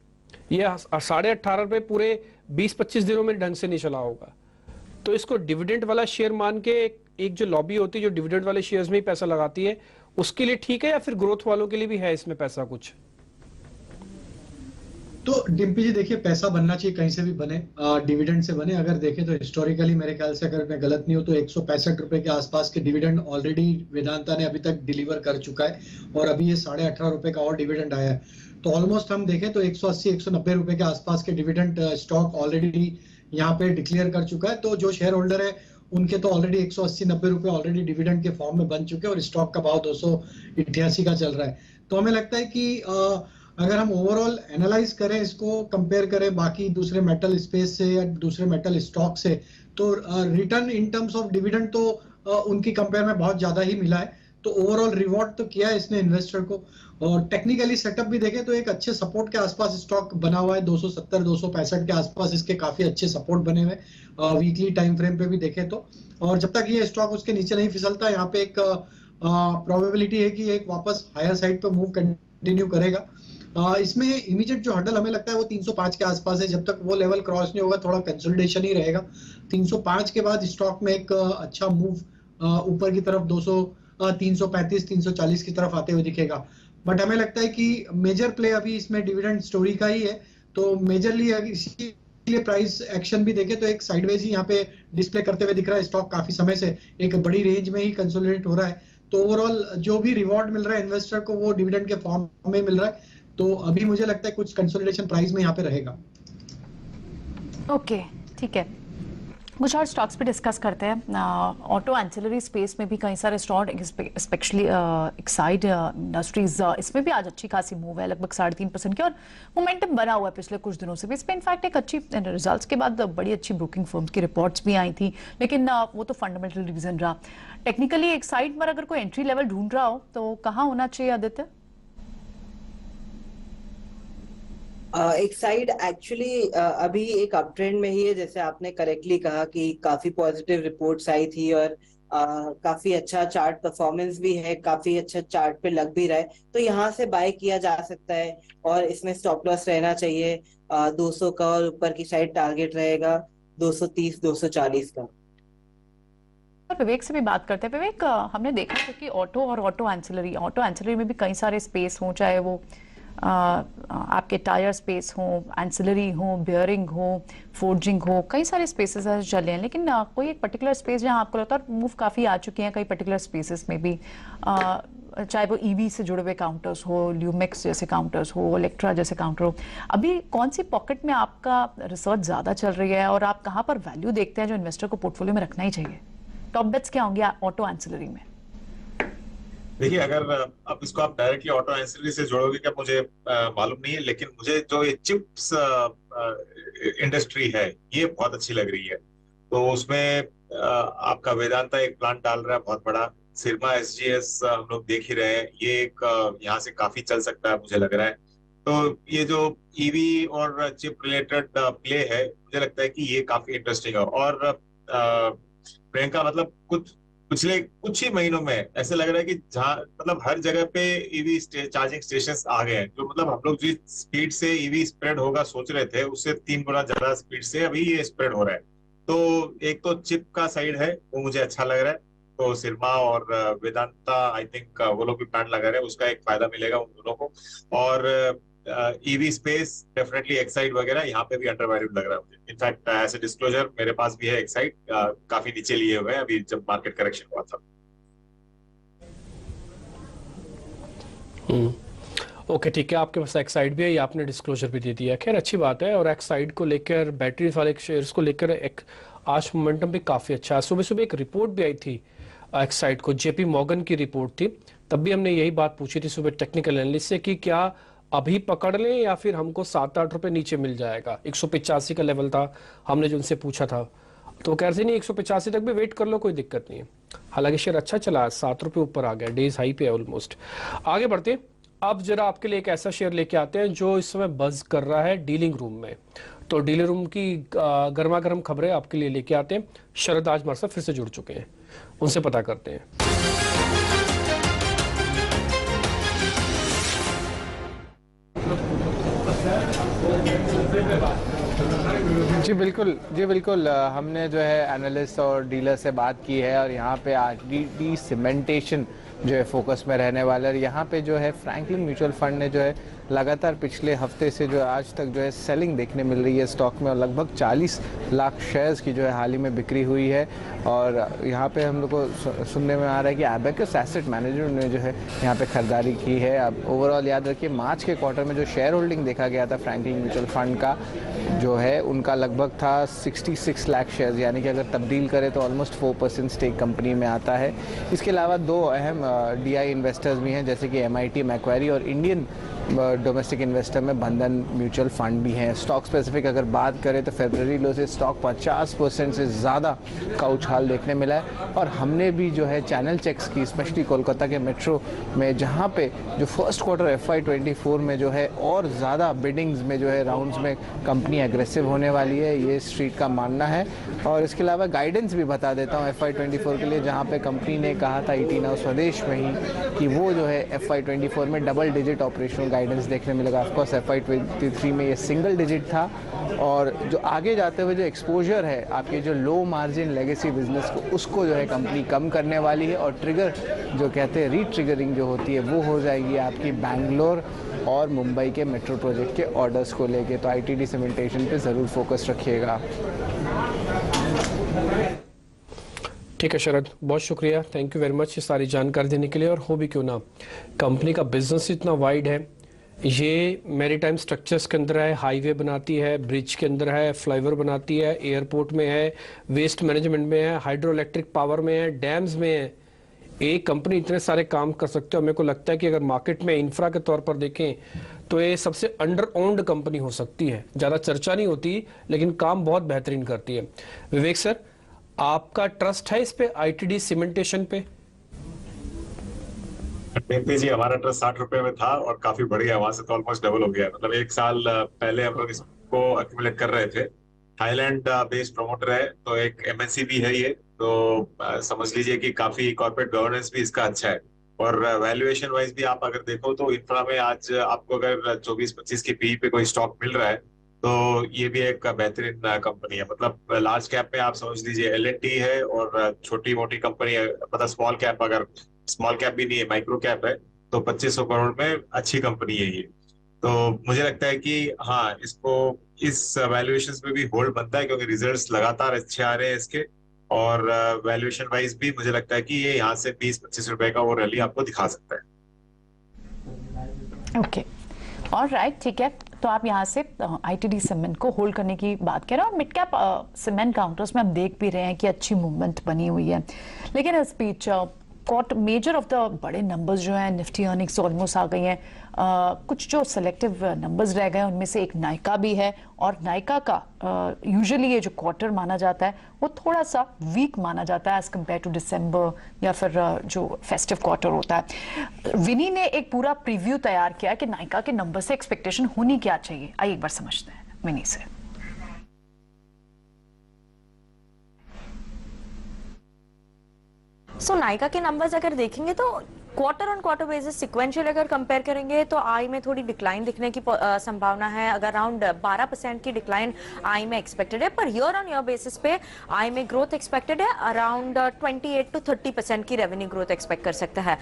ये 18.5 रुपये पूरे 20-25 दिनों में ढंग से नहीं चला होगा। तो इसको डिविडेंड वाला शेयर मान के एक जो लॉबी होती है जो डिविडेंड वाले शेयर्स में ही पैसा लगाती है, उसके लिए ठीक है, या फिर ग्रोथ वालों के लिए भी है इसमें पैसा कुछ? तो डिम्पी जी देखिए, पैसा बनना चाहिए, कहीं से भी बने, डिविडेंड से बने। अगर देखें तो हिस्टोरिकली मेरे ख्याल से, अगर मैं गलत नहीं हूं, तो 165 रुपए के आसपास के डिविडेंड ऑलरेडी वेदांता ने अभी तक डिलीवर कर चुका है, और अभी ये 18.5 रुपए का और डिविडेंड आया है। तो ऑलमोस्ट हम देखें तो 180-190 रुपए के आसपास के डिविडेंड स्टॉक ऑलरेडी यहाँ पे डिक्लेयर कर चुका है। तो जो शेयर होल्डर है उनके तो ऑलरेडी 180-90 रुपए ऑलरेडी डिविडेंड के फॉर्म में बन चुके हैं, और स्टॉक का भाव 288 का चल रहा है। तो हमें लगता है कि अगर हम ओवरऑल एनालाइज करें, इसको कंपेयर करें बाकी दूसरे मेटल स्पेस से या दूसरे मेटल स्टॉक से, तो return in terms of dividend तो उनकी कंपेयर में बहुत ज्यादा ही मिला है। तो ओवरऑल रिवॉर्ड तो किया है इसने इन्वेस्टर को, और टेक्निकली सेटअप भी देखें तो एक अच्छे सपोर्ट के आसपास स्टॉक बना हुआ है, 270-265 के आसपास इसके काफी अच्छे सपोर्ट बने हुए, वीकली टाइम फ्रेम पे भी देखें तो। और जब तक ये स्टॉक उसके नीचे नहीं फिसलता, यहाँ पे एक प्रोबेबिलिटी है कि एक वापस हायर साइड पे मूव कंटिन्यू करेगा। इसमें इमीडिएट जो हर्डल हमें लगता है वो 305 के आसपास है। जब तक वो लेवल क्रॉस नहीं होगा, थोड़ा कंसोलिडेशन ही रहेगा। 305 के बाद स्टॉक में एक अच्छा मूव ऊपर की तरफ 335-340 की तरफ आते हुए दिखेगा। बट हमें लगता है कि मेजर प्ले अभी इसमें डिविडेंड स्टोरी का ही है। तो मेजरली इसीलिए प्राइस एक्शन भी देखें तो एक साइडवेज ही यहाँ पे डिस्प्ले करते हुए दिख रहा है स्टॉक, काफी समय से एक बड़ी रेंज में ही कंसोलिडेट हो रहा है। तो ओवरऑल जो भी रिवॉर्ड मिल रहा है इन्वेस्टर को वो डिविडेंड के फॉर्म में मिल रहा है। तो अभी मुझे लगता है कुछ कंसोलिडेशन प्राइस में यहाँ पे रहेगा। ओके, ठीक है, कुछ और स्टॉक्स पे डिस्कस करते हैं। ऑटो एंसिलरी स्पेस में भी कई सारे स्टॉक, स्पेशली एक्साइड इंडस्ट्रीज, इसमें भी आज अच्छी खासी मूव है, लगभग 3.5% की, और मोमेंटम बना हुआ है पिछले कुछ दिनों से भी। इस पे इनफैक्ट एक अच्छी रिजल्ट्स के बाद बड़ी अच्छी ब्रोकिंग फर्म्स की रिपोर्ट्स भी आई थी, लेकिन वो तो फंडामेंटल रीजन रहा। टेक्निकली एक्साइड पर अगर कोई एंट्री लेवल ढूंढ रहा हो तो कहाँ होना चाहिए आदित्य? एक्साइड एक्चुअली अभी एक अप ट्रेंड में ही है, जैसे आपने करेक्टली कहा कि काफी पॉजिटिव रिपोर्ट्स आई थी, और काफी अच्छा चार्ट परफॉर्मेंस भी है, काफी अच्छा चार्ट पे लग भी रहा है। तो यहाँ से बाय किया जा सकता है, और इसमें स्टॉप लॉस रहना चाहिए 200 का, और ऊपर की साइड टारगेट रहेगा 230-240 का। विवेक से भी बात करते हैं। विवेक, हमने देखा है कि ऑटो और ऑटो एंसिलरी में भी कई सारे स्पेस हो, चाहे वो आपके टायर स्पेस हो, एंसिलरी हो, बियरिंग हो, फोर्जिंग हो, कई सारे स्पेसेस ऐसे चले हैं, लेकिन कोई एक पर्टिकुलर स्पेस जहां आपको लगता है मूव काफ़ी आ चुके हैं कई पर्टिकुलर स्पेसेस में भी, चाहे वो ईवी से जुड़े हुए काउंटर्स हो, ल्यूमिक्स जैसे काउंटर्स हो, इलेक्ट्रा जैसे काउंटर हो, अभी कौन सी पॉकेट में आपका रिसर्च ज़्यादा चल रही है और आप कहाँ पर वैल्यू देखते हैं जो इन्वेस्टर को पोर्टफोलियो में रखना ही चाहिए? टॉप बेट्स क्या होंगे ऑटो एंसिलरी में? देखिए, अगर अब इसको आप डायरेक्टली ऑटो एंसिलरी से जोड़ोगे क्या, मुझे मालूम नहीं है, लेकिन मुझे जो ये चिप्स इंडस्ट्री है ये बहुत अच्छी लग रही है। तो उसमें आपका वेदांता एक प्लांट डाल रहा है बहुत बड़ा, सिरमा एसजीएस हम लोग देख ही रहे हैं, ये एक यहाँ से काफी चल सकता है मुझे लग रहा है। तो ये जो ईवी और चिप रिलेटेड प्ले है, मुझे लगता है कि ये काफी इंटरेस्टिंग है। और प्रियंका, मतलब पिछले कुछ ही महीनों में ऐसे लग रहा है कि जहाँ मतलब हर जगह पे ईवी चार्जिंग स्टेशंस आ गए हैं, जो मतलब हम लोग जिस स्पीड से ईवी स्प्रेड होगा सोच रहे थे, उससे 3 गुना ज्यादा स्पीड से अभी ये स्प्रेड हो रहा है। तो एक तो चिप का साइड है, वो मुझे अच्छा लग रहा है। तो सिरमा और वेदांता, आई थिंक वो लोग भी प्लान लगा रहे हैं, उसका एक फायदा मिलेगा उन दोनों को। और ईवी स्पेस डेफिनेटली एक्साइड वगैरह यहाँ पे भी अंडर वैल्यूड लग रहा है मुझे। इनफैक्ट ऐसे डिस्क्लोजर मेरे पास भी है, एक्साइड काफी नीचे लिए हुए हैं अभी जब मार्केट करेक्शन हुआ था। ओके, ठीक है, आपके पास एक्साइड भी है, ये आपने डिस्क्लोजर भी दे दिया, खैर अच्छी बात है। और एक्साइड को लेकर, बैटरी वाले शेयर्स को लेकर एक आज मोमेंटम भी काफी अच्छा है। सुबह सुबह एक रिपोर्ट भी आई थी एक्साइड को, जेपी मॉर्गन की रिपोर्ट थी, तब भी हमने यही बात पूछी थी सुबह टेक्निकल एनालिस्ट से कि क्या अभी पकड़ लें या फिर हमको 7-8 रुपए नीचे मिल जाएगा। 185 का लेवल था, हमने जो उनसे पूछा था, तो कह रहे थे नहीं 185 तक भी वेट कर लो, कोई दिक्कत नहीं है। हालांकि शेयर अच्छा चला, 7 रुपए ऊपर आ गया, डेज हाई पे है ऑलमोस्ट। आगे बढ़ते, अब जरा आपके लिए एक ऐसा शेयर लेके आते हैं जो इस समय बज कर रहा है डीलिंग रूम में। तो डीलिंग रूम की गर्मा गर्म खबरें आपके लिए लेके आते हैं। शरद आज हमारे साथ फिर से जुड़ चुके हैं, उनसे पता करते हैं। जी बिल्कुल, हमने जो है एनालिस्ट और डीलर से बात की है और यहाँ पे आईटीडी सीमेंटेशन जो है फोकस में रहने वाला है। यहाँ पे जो है फ्रैंकलिन म्यूचुअल फंड ने जो है लगातार पिछले हफ्ते से जो आज तक जो है सेलिंग देखने मिल रही है स्टॉक में, और लगभग 40 लाख शेयर्स की जो है हाल ही में बिक्री हुई है। और यहाँ पे हम लोग को सुनने में आ रहा है कि एबेकस एसेट मैनेजर ने जो है यहाँ पे खरीदारी की है। अब ओवरऑल याद रखिए, मार्च के क्वार्टर में जो शेयर होल्डिंग देखा गया था फ्रैंकलिन म्यूचुअल फंड का जो है, उनका लगभग था 66 लाख शेयर्स, यानी कि अगर तब्दील करें तो ऑलमोस्ट 4% स्टेक कंपनी में आता है। इसके अलावा 2 अहम डीआई इन्वेस्टर्स भी हैं, जैसे कि एमआईटी मैक्वेरी और इंडियन डोमेस्टिक इन्वेस्टर में बंधन म्यूचुअल फंड भी हैं। स्टॉक स्पेसिफिक अगर बात करें तो फरवरी लो से स्टॉक 50% से ज़्यादा का उछाल देखने मिला है। और हमने भी जो है चैनल चेक्स की, स्पेशली कोलकाता के मेट्रो में, जहां पे जो फर्स्ट क्वार्टर FY24 में जो है और ज़्यादा बिडिंग्स में जो है राउंड्स में कंपनी एग्रेसिव होने वाली है, ये स्ट्रीट का मानना है। और इसके अलावा गाइडेंस भी बता देता हूँ FY24 के लिए, जहाँ पे कंपनी ने कहा था ET Now स्वदेश में ही कि वो जो है FY24 में डबल डिजिट ऑपरेशनल गाइडेंस देखने मिलेगा। ऑफकोर्स FY23 में ये सिंगल डिजिट था। और जो आगे जाते हुए जो एक्सपोजर है आपके जो लो मार्जिन लेगेसी बिजनेस को, उसको जो है कंपनी कम करने वाली है। और ट्रिगर जो कहते हैं रीट्रिगरिंग जो होती है, वो हो जाएगी आपकी बैंगलोर और मुंबई के मेट्रो प्रोजेक्ट के ऑर्डर्स को लेके। तो आईटीडी सीमेंटेशन पे ज़रूर फोकस रखिएगा। ठीक है शरद, बहुत शुक्रिया, थैंक यू वेरी मच ये सारी जानकारी देने के लिए। और हो भी क्यों ना, कंपनी का बिजनेस इतना वाइड है, ये मैरीटाइम स्ट्रक्चर्स के अंदर है, हाईवे बनाती है, ब्रिज के अंदर है, फ्लाईओवर बनाती है, एयरपोर्ट में है, वेस्ट मैनेजमेंट में है, हाइड्रो इलेक्ट्रिक पावर में है, डैम्स में है। एक कंपनी इतने सारे काम कर सकते हो। मेरे को लगता है कि अगर मार्केट में इंफ्रा के तौर पर देखें तो ये सबसे अंडर ओन्ड कंपनी हो सकती है। ज़्यादा चर्चा नहीं होती लेकिन काम बहुत बेहतरीन करती है। विवेक सर, आपका ट्रस्ट है इस पे, आईटीडी सीमेंटेशन पे? जी, हमारा ट्रस्ट 60 रुपए में था और काफी बढ़ गया, वहां से तो ऑलमोस्ट डबल हो गया। मतलब 1 साल पहले हम लोग इसको एक्यूमुलेट कर रहे थे। थाईलैंड बेस्ड प्रमोटर है, तो एक एमएनसी भी है ये, तो समझ लीजिए कि काफी कॉर्पोरेट गवर्नेंस भी इसका अच्छा है। और वैल्यूएशन वाइज भी आप अगर देखो तो इंफ्रा में आज आपको अगर 24-25 की पी पे कोई स्टॉक मिल रहा है, तो ये भी एक बेहतरीन कंपनी है। मतलब लार्ज कैप में आप समझ लीजिए L&T है, और छोटी मोटी कंपनी है, मतलब स्मॉल कैप, अगर स्मॉल कैप भी नहीं है, माइक्रो कैप है, तो 2500 करोड़ में अच्छी कंपनी है ये। तो मुझे लगता है कि हाँ, इसको इस वैल्यूएशन में भी होल्ड बनता है, क्योंकि रिजल्ट्स लगातार अच्छे आ रहे हैं इसके, और वैल्यूएशन वाइज भी मुझे लगता है कि ये यहाँ से 20-25 रुपए का वो रैली आपको दिखा सकता है। ओके, ऑलराइट, ठीक है। तो आप यहाँ से आईटीडी सीमेंट को होल्ड करने की बात करें, और मिड कैप सीमेंट काउंटर्स में हम देख भी रहे हैं कि अच्छी मूवमेंट बनी हुई है, लेकिन इस बीच मेजर ऑफ द बड़े नंबर्स जो हैं, निफ्टी अर्निंग्स ऑलमोस्ट आ गई हैं, कुछ जो सेलेक्टिव नंबर्स रह गए हैं उनमें से एक नायका भी है, और नायका का यूजुअली ये जो क्वार्टर माना जाता है वो थोड़ा सा वीक माना जाता है एज कम्पेयर टू दिसंबर या फिर जो फेस्टिव क्वार्टर होता है। विनी ने एक पूरा प्रीव्यू तैयार किया है कि नायका के नंबर से एक्सपेक्टेशन होनी क्या चाहिए, आइए एक बार समझते हैं विनी से। सो नायका के नंबर्स अगर देखेंगे तो quarter on quarter basis sequential अगर कंपेयर करेंगे तो आई में थोड़ी डिक्लाइन दिखने की संभावना है। अगर अराउंड 12% की डिक्लाइन आई में एक्सपेक्टेड है, per year on year basis पे आई में ग्रोथ एक्सपेक्टेड है अराउंड 28 to 30% की रेवेन्यू ग्रोथ एक्सपेक्ट कर सकता है।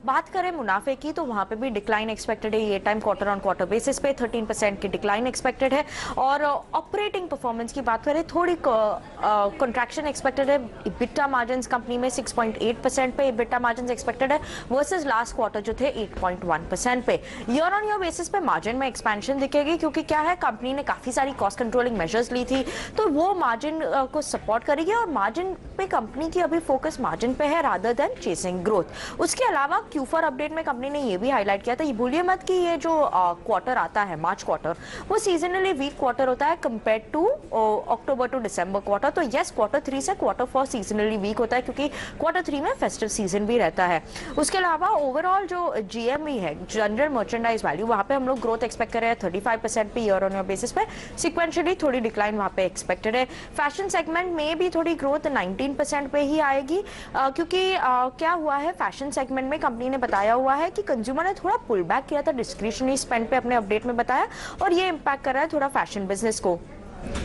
बात करें मुनाफे की तो वहां पे भी डिक्लाइन एक्सपेक्टेड है, ये time quarter on quarter basis पे 13% की डिक्लाइन एक्सपेक्टेड है। और ऑपरेटिंग परफॉर्मेंस की बात करें थोड़ी कंट्रैक्शन एक्सपेक्टेड है। इबिटा मार्जिन कंपनी में 6.8% पे इबिटा मार्जिन एक्सपेक्टेड है वर्सेस लास्ट क्वार्टर जो थे 8.1% पे। ईयर ऑन ईयर बेसिस पे मार्जिन में एक्सपेंशन दिखेगी, क्योंकि क्या है कंपनी ने काफी सारी कॉस्ट कंट्रोलिंग मेजर्स ली थी, तो वो मार्जिन को सपोर्ट करेगी, और मार्जिन पे कंपनी की अभी फोकस मार्जिन पे है रादर देन चेसिंग ग्रोथ। उसके अलावा Q4 अपडेट में कंपनी ने ये भी हाईलाइट किया था, ये भूलिए मत कि ये जो क्वार्टर आता है मार्च क्वार्टर वो सीजनली वीक क्वार्टर होता है compare to October to December quarter. तो यस, क्वार्टर 3 से क्वार्टर 4 सीजनली वीक होता है, क्योंकि क्वार्टर 3 में फेस्टिव सीजन भी रहता है। उसके अलावा ओवरऑल जो GMV है, जनरल मर्चेंडाइज वैल्यू, वहां पे हम लोग ग्रोथ एक्सपेक्ट कर रहे हैं 35% पे ईयर ऑन ईयर बेसिस पे। सिक्वेंशियली थोड़ी डिक्लाइन वहां पे एक्सपेक्टेड है। फैशन सेगमेंट में भी थोड़ी ग्रोथ 19% पे ही आएगी, क्योंकि क्या हुआ है फैशन सेगमेंट में कंपनी ने बताया हुआ है कि कंज्यूमर ने थोड़ा पुल बैक किया था डिस्क्रिशनरी स्पेंड पे, अपने अपडेट में बताया, और ये इंपैक्ट कर रहा है थोड़ा फैशन बिजनेस को।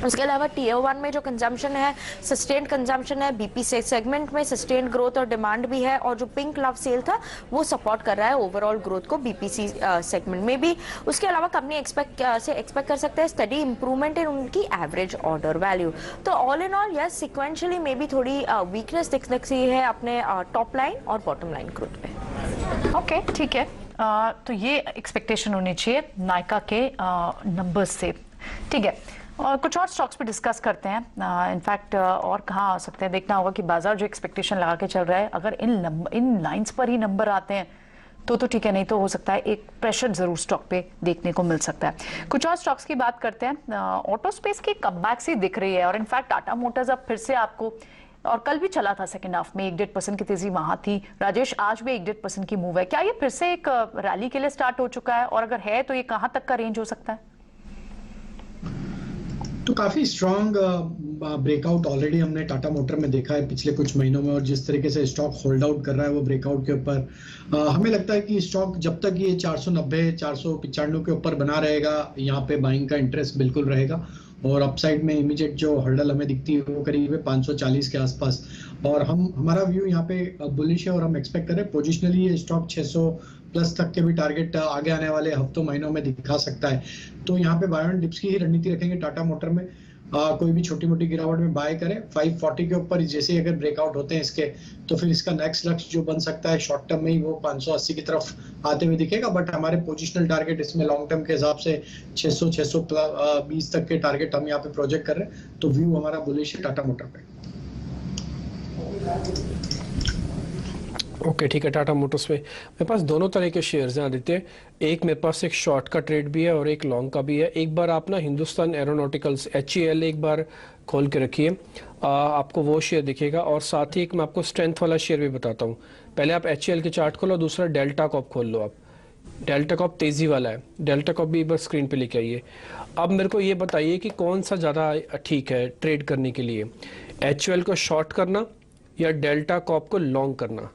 उसके अलावा Tier 1 में जो कंजम्पशन है, सस्टेन्ड कंजम्पशन है, बीपी सेगमेंट में सस्टेन्ड ग्रोथ और डिमांड भी है, और जो पिंक लव सेल था वो सपोर्ट कर रहा है ओवरऑल ग्रोथ को बीपीसी सेगमेंट में भी। उसके अलावा कंपनी एक्सपेक्ट कर सकते हैं स्टडी इंप्रूवमेंट इन उनकी एवरेज ऑर्डर वैल्यू। तो all in all yes, sequentially में भी थोड़ी वीकनेस दिख सकती है अपने टॉप लाइन और बॉटम लाइन ग्रोथ पे। ओके, ठीक है। तो ये एक्सपेक्टेशन होनी चाहिए नायका के नंबर्स से, ठीक है। और कुछ और स्टॉक्स पे डिस्कस करते हैं। इनफैक्ट और कहाँ आ सकते हैं, देखना होगा कि बाजार जो एक्सपेक्टेशन लगा के चल रहा है, अगर इन लाइंस पर ही नंबर आते हैं तो ठीक है, नहीं तो हो सकता है एक प्रेशर जरूर स्टॉक पे देखने को मिल सकता है। कुछ और स्टॉक्स की बात करते हैं। ऑटो स्पेस की कमबैक सी दिख रही है, और इनफैक्ट टाटा मोटर्स अब फिर से आपको, और कल भी चला था सेकंड हाफ में 1-1.5% की तेजी वहां थी। राजेश, आज भी 1-1.5% की मूव है, क्या ये फिर से एक रैली के लिए स्टार्ट हो चुका है, और अगर है तो ये कहां तक का रेंज हो सकता है? तो काफी स्ट्रॉन्ग ब्रेकआउट ऑलरेडी हमने टाटा मोटर में देखा है पिछले कुछ महीनों में, और जिस तरीके से स्टॉक होल्ड आउट कर रहा है वो ब्रेकआउट के ऊपर, हमें लगता है कि स्टॉक जब तक ये 490-495 के ऊपर बना रहेगा, यहाँ पे बाइंग का इंटरेस्ट बिल्कुल रहेगा। और अपसाइड में इमीडिएट जो हर्डल हमें दिखती है वो करीब है 540 के आसपास, और हमारा व्यू यहाँ पे बुलिश है, और हम एक्सपेक्ट करें पोजिशनली ये स्टॉक 600 प्लस तक के भी टारगेट आगे आने वाले हफ्तों महीनों में दिखा सकता है। तो यहाँ पे बाय ऑन डिप्स की ही रणनीति रखेंगे टाटा मोटर में। कोई भी छोटी मोटी गिरावट में बाय करें 540 के ऊपर, जैसे अगर ब्रेकआउट होते हैं इसके, तो फिर इसका नेक्स्ट लक्ष्य जो बन सकता है शॉर्ट टर्म में ही वो 580 की तरफ आते हुए दिखेगा। बट हमारे पोजिशनल टारगेट इसमें लॉन्ग टर्म के हिसाब से 600-620 तक के टारगेट हम यहाँ पे प्रोजेक्ट कर रहे हैं। तो व्यू हमारा बुलिश है टाटा मोटर पे। ओके, ठीक है। टाटा मोटर्स में मेरे पास दोनों तरह के शेयर्स हैं आदित्य। एक मेरे पास एक शॉर्ट का ट्रेड भी है और एक लॉन्ग का भी है। एक बार आप ना हिंदुस्तान एरोनॉटिकल्स HAL एक बार खोल के रखिए, आपको वो शेयर दिखेगा। और साथ ही एक मैं आपको स्ट्रेंथ वाला शेयर भी बताता हूँ। पहले आप HAL के चार्ट खोलो, दूसरा डेल्टा कॉप खोल लो। आप डेल्टा कॉप तेजी वाला है, डेल्टा कॉप भी एक बार स्क्रीन पे लेके आइए। अब मेरे को ये बताइए कि कौन सा ज़्यादा ठीक है ट्रेड करने के लिए, HAL को शॉर्ट करना या डेल्टा कॉप को लॉन्ग करना?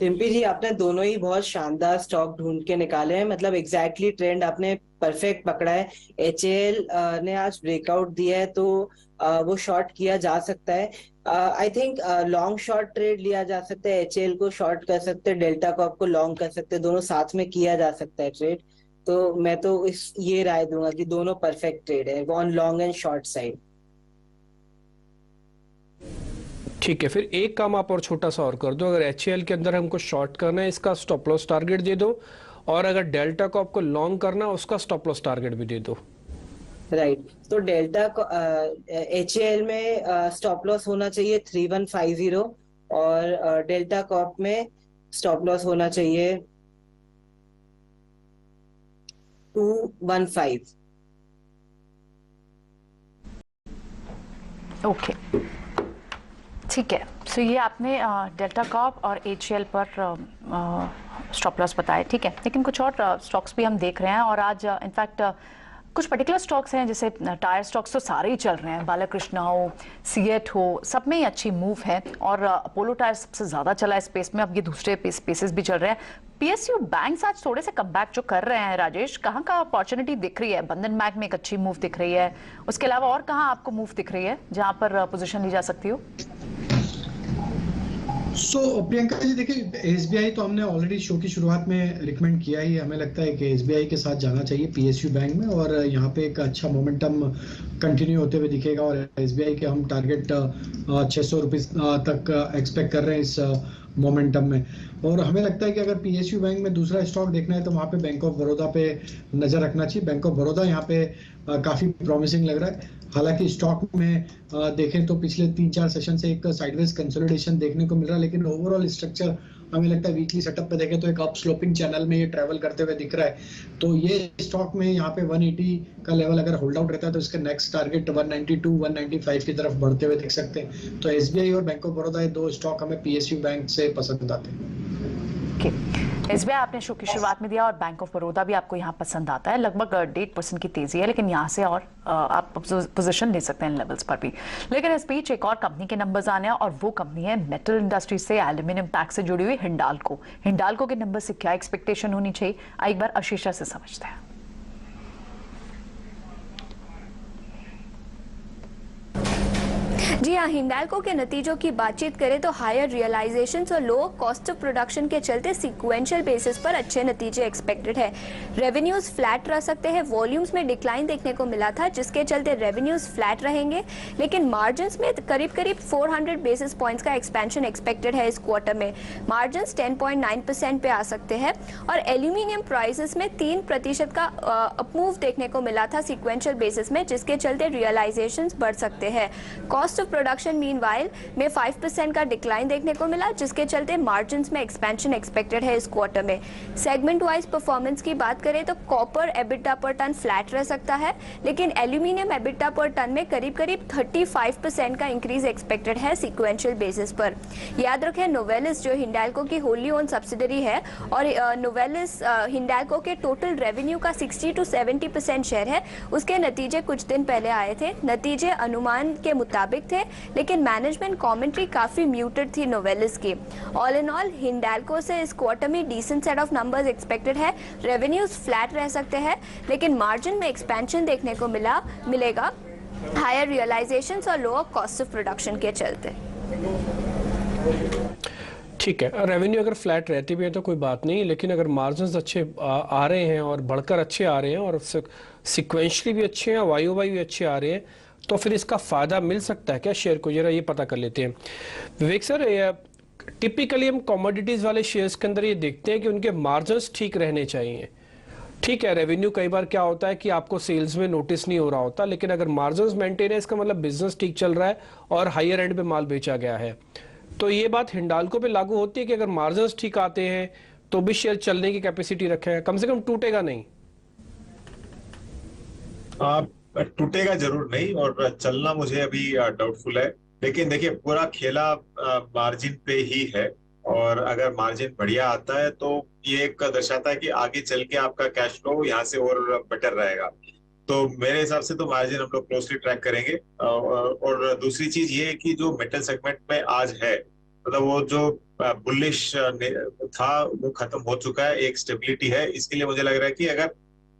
टिम्पी जी, आपने दोनों ही बहुत शानदार स्टॉक ढूंढ के निकाले हैं। मतलब एग्जैक्टली ट्रेंड आपने परफेक्ट पकड़ा है। HAL ने आज ब्रेकआउट दिया है तो वो शॉर्ट किया जा सकता है। I think long short trade लिया जा सकता है, HAL को शॉर्ट कर सकते हैं, डेल्टा कॉर्प को लॉन्ग कर सकते हैं, दोनों साथ में किया जा सकता है ट्रेड। तो मैं तो ये राय दूंगा कि दोनों परफेक्ट ट्रेड है on long and short side. ठीक है, फिर एक काम आप और छोटा सा और कर दो, अगर HAL के अंदर हमको शॉर्ट करना है इसका स्टॉप लॉस टारगेट दे दो, और अगर डेल्टा को आपको लॉन्ग करना है उसका स्टॉप लॉस टारगेट भी दे दो। राइट, तो डेल्टा को HAL में स्टॉप लॉस होना चाहिए 3150 और डेल्टा कॉर्प में स्टॉप लॉस होना चाहिए 215। ओके, ठीक है। सो ये आपने डेल्टा कॉर्प और HAL पर स्टॉप लॉस बताए, ठीक है। लेकिन कुछ और स्टॉक्स भी हम देख रहे हैं, और आज इनफैक्ट कुछ पर्टिकुलर स्टॉक्स हैं, जैसे टायर स्टॉक्स तो सारे ही चल रहे हैं, बालाकृष्णा हो, सीएट हो, सब में ही अच्छी मूव है, और अपोलो टायर सबसे ज़्यादा चला है स्पेस में। अब ये दूसरे स्पेसेस भी चल रहे हैं। PSU बैंक्स आज थोड़े से कमबैक जो कर रहे हैं, राजेश, कहाँ का अपॉर्चुनिटी दिख रही है? बंधन बैंक में एक अच्छी मूव दिख रही है, उसके अलावा और कहाँ आपको मूव दिख रही है जहाँ पर पोजिशन ली जा सकती हो? प्रियंका जी देखिए, SBI तो हमने ऑलरेडी शो की शुरुआत में रिकमेंड किया ही, हमें लगता है कि SBI के साथ जाना चाहिए PSU बैंक में, और यहाँ पे एक अच्छा मोमेंटम कंटिन्यू होते हुए दिखेगा, और SBI के हम टारगेट 600 रुपीज तक एक्सपेक्ट कर रहे हैं इस मोमेंटम में। और हमें लगता है कि अगर PSU बैंक में दूसरा स्टॉक देखना है तो वहाँ पे बैंक ऑफ बड़ौदा पे नजर रखना चाहिए। बैंक ऑफ बड़ौदा यहाँ पे काफी प्रॉमिसिंग लग रहा है। हालांकि स्टॉक में देखें तो पिछले 3-4 सेशन से एक साइडवेज कंसोलिडेशन देखने को मिल रहा है, लेकिन ओवरऑल स्ट्रक्चर हमें लगता है वीकली सेटअप पे देखें तो एक अप स्लोपिंग चैनल में ये ट्रेवल करते हुए दिख रहा है। तो ये स्टॉक में यहाँ पे 180 का लेवल अगर होल्ड आउट रहता है तो इसके नेक्स्ट टारगेट 192, 195 की तरफ बढ़ते हुए दिख सकते हैं। तो SBI और बैंक ऑफ बड़ौदा, ये दो स्टॉक हमें PSU बैंक से पसंद आते हैं। SBI आपने शो की शुरुआत में दिया, और बैंक ऑफ बड़ौदा भी आपको यहाँ पसंद आता है। लगभग 1.5% की तेजी है, लेकिन यहाँ से और आप पोजीशन ले सकते हैं लेवल्स पर भी। लेकिन इस बीच एक और कंपनी के नंबर्स आने हैं, और वो कंपनी है मेटल इंडस्ट्री से, एल्यूमिनियम पैक से जुड़ी हुई हिंडाल्को। हिंडाल्को के नंबर से क्या एक्सपेक्टेशन होनी चाहिए, एक बार आशीषा से समझते हैं। जी हाँ, हिंडाल्को के नतीजों की बातचीत करें तो हायर रियलाइजेशंस और लो कॉस्ट ऑफ प्रोडक्शन के चलते सीक्वेंशियल बेसिस पर अच्छे नतीजे एक्सपेक्टेड है। रेवेन्यूज फ्लैट रह सकते हैं, वॉल्यूम्स में डिक्लाइन देखने को मिला था जिसके चलते रेवेन्यूज फ्लैट रहेंगे, लेकिन मार्जिन्स में करीब 400 बेसिस पॉइंट्स का एक्सपेंशन एक्सपेक्टेड है इस क्वार्टर में। मार्जिन्स 10.9% पे आ सकते हैं, और एल्यूमिनियम प्राइसेस में 3% का अपमूव देखने को मिला था सीक्वेंशियल बेसिस में, जिसके चलते रियलाइजेशंस बढ़ सकते हैं। कॉस्ट ऑफ प्रोडक्शन मीनवाइल में 5% का डिक्लाइन देखने को मिला, जिसके चलते मार्जिन्स में एक्सपेंशन एक्सपेक्टेड है इस क्वार्टर में। सेगमेंट वाइज परफॉर्मेंस की बात करें तो कॉपर एबिटा पर टन फ्लैट रह सकता है, लेकिन एल्यूमिनियम एबिटा पर टन में करीब 35% का इंक्रीज एक्सपेक्टेड है सीक्वेंशियल बेसिस पर। याद रखें, नोवेलिस जो हिंडाल्को की होली ओन सब्सिडरी है, और नोवेलिस हिंडाल्को के टोटल रेवेन्यू का 60 to 70% शेयर है। उसके नतीजे कुछ दिन पहले आए थे, नतीजे अनुमान के मुताबिक थे, लेकिन मैनेजमेंट कमेंट्री काफी म्यूटेड थी नोवेलिस की। ऑल इन ऑल हिंडाल्को से इस क्वार्टर में decent set of numbers expected है। रेवेन्यूज फ्लैट रह सकते हैं, लेकिन मार्जिन में एक्सपेंशन देखने को मिलेगा हायर रियलाइजेशंस और लोअर कॉस्ट ऑफ प्रोडक्शन के चलते। ठीक है, रेवेन्यू अगर फ्लैट रहती भी है तो कोई बात नहीं, लेकिन अगर मार्जिन्स अच्छे आ रहे हैं और बढ़कर अच्छे आ रहे हैं, और सिक्वेंशली भी अच्छे हैं, YOY भी अच्छे आ रहे हैं, तो फिर इसका फायदा मिल सकता है क्या शेयर को? जरा ये पता कर लेते हैं। विवेक सर, टिपिकली हम कमोडिटीज वाले शेयर्स के अंदर ये देखते हैं कि उनके मार्जिन्स ठीक रहने चाहिए। ठीक है, रेवेन्यू कई बार क्या होता है कि आपको सेल्स में नोटिस नहीं हो रहा होता, लेकिन अगर मार्जिन्स मेंटेन है इसका मतलब बिजनेस ठीक चल रहा है और हायर एंड पे माल बेचा गया है। तो ये बात हिंडाल्को पे लागू होती है कि अगर मार्जिन्स ठीक आते हैं तो भी शेयर चलने की कैपेसिटी रखेगा, कम से कम टूटेगा नहीं। टूटेगा जरूर नहीं, और चलना मुझे अभी डाउटफुल है। लेकिन देखिए, पूरा खेला मार्जिन पे ही है, और अगर मार्जिन बढ़िया आता है तो ये एक दर्शाता है कि आगे चल के आपका कैश फ्लो यहाँ से और बेटर रहेगा। तो मेरे हिसाब से तो मार्जिन हम लोग क्लोजली ट्रैक करेंगे। और दूसरी चीज ये है कि जो मेटल सेगमेंट में आज है, मतलब वो जो बुलिश था वो खत्म हो चुका है, एक स्टेबिलिटी है। इसके लिए मुझे लग रहा है कि अगर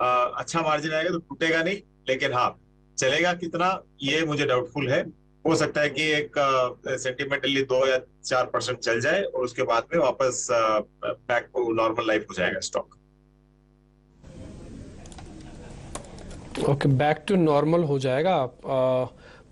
अच्छा मार्जिन आएगा तो टूटेगा नहीं, लेकिन हाँ चलेगा कितना ये मुझे डाउटफुल है। हो सकता है कि एक सेंटिमेंटली 2 या 4% चल जाए और उसके बाद में वापस बैक टू नॉर्मल लाइफ हो जाएगा stock. Okay, back to normal हो जाएगा।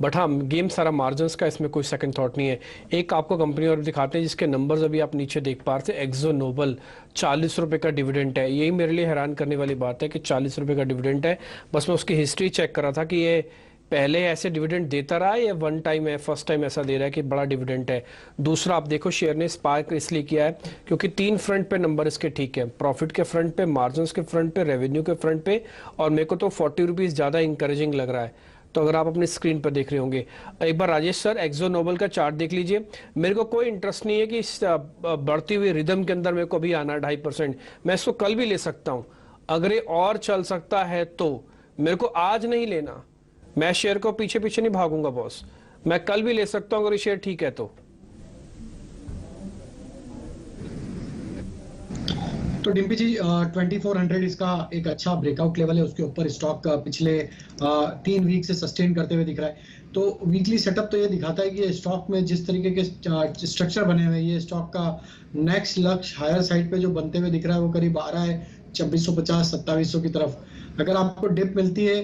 बट हाँ, गेम सारा मार्जिन्स का, इसमें कोई सेकंड थॉट नहीं है। एक आपको कंपनी और दिखाते हैं जिसके नंबर्स अभी आप नीचे देख पा रहे थे, एक्सो नोबल 40 रुपए का डिविडेंड है। यही मेरे लिए हैरान करने वाली बात है कि 40 रुपए का डिविडेंड है। बस मैं उसकी हिस्ट्री चेक कर रहा था कि ये पहले ऐसे डिविडेंड देता रहा है या वन टाइम है, फर्स्ट टाइम ऐसा दे रहा है कि बड़ा डिविडेंड है। दूसरा, आप देखो शेयर ने स्पार्क इसलिए किया है क्योंकि 3 फ्रंट पे नंबर इसके ठीक है, प्रॉफिट के फ्रंट पे, मार्जिन्स के फ्रंट पे, रेवेन्यू के फ्रंट पे, और मेरे को तो 40 रुपीज ज्यादा इंकरेजिंग लग रहा है। तो अगर आप अपनी स्क्रीन पर देख रहे होंगे, एक बार राजेश सर एक्सो नोबल का चार्ट देख लीजिए। मेरे को कोई इंटरेस्ट नहीं है कि इस बढ़ती हुई रिदम के अंदर मेरे को अभी आना 2.5%। मैं इसको कल भी ले सकता हूं, अगर ये और चल सकता है तो। मेरे को आज नहीं लेना, मैं शेयर को पीछे पीछे नहीं भागूंगा बॉस, मैं कल भी ले सकता हूं अगर ये शेयर ठीक है तो। तो डिम्पी जी 2400 इसका एक अच्छा ब्रेकआउट लेवल है, उसके ऊपर स्टॉक पिछले 3 वीक से सस्टेन करते हुए दिख रहा है। तो वीकली सेटअप तो ये दिखाता है कि ये स्टॉक में जिस तरीके के स्ट्रक्चर बने हुए हैं, ये स्टॉक का नेक्स्ट लक्ष्य हायर साइड पे जो बनते हुए दिख रहा है वो करीब आ रहा है 2650-2700 की तरफ। अगर आपको डिप मिलती है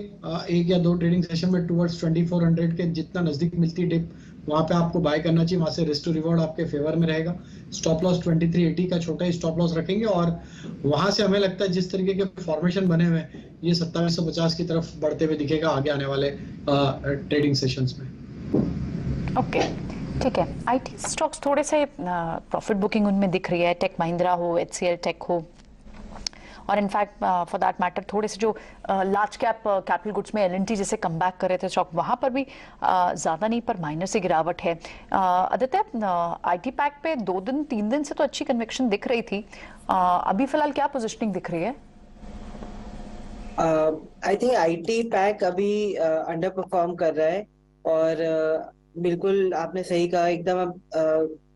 1 या 2 ट्रेडिंग सेशन में टुवर्ड्स 2400 के जितना नजदीक मिलती है डिप, वहां पे आपको बाय करना चाहिए। वहां से रिस्क टू रिवॉर्ड आपके फेवर में रहेगा। स्टॉप लॉस 2380 का छोटा ही स्टॉप लॉस रखेंगे और वहां से हमें लगता है जिस तरीके के फॉर्मेशन बने हुए हैं ये 2750 की तरफ बढ़ते हुए दिखेगा आगे आने वाले ट्रेडिंग सेशंस में। ओके, ठीक है। आईटी स्टॉक्स थोड़े से प्रॉफिट बुकिंग उनमें दिख रही है, टेक महिंद्रा हो, HCL टेक हो, और इनफैक्ट फॉर दैट मैटर थोड़े से जो लार्ज कैप कैपिटल गुड्स में L&T जैसे कम बैक कर रहे थे स्टॉक, वहां पर भी ज़्यादा नहीं पर माइनस से गिरावट है। आदित्य, IT पैक पे 2 दिन 3 दिन से तो अच्छी कन्विक्शन दिख रही थी, अभी फिलहाल क्या पोजिशनिंग दिख रही है? आई थिंक IT पैक अभी अंडर परफॉर्म कर रहा है और बिल्कुल आपने सही कहा, एकदम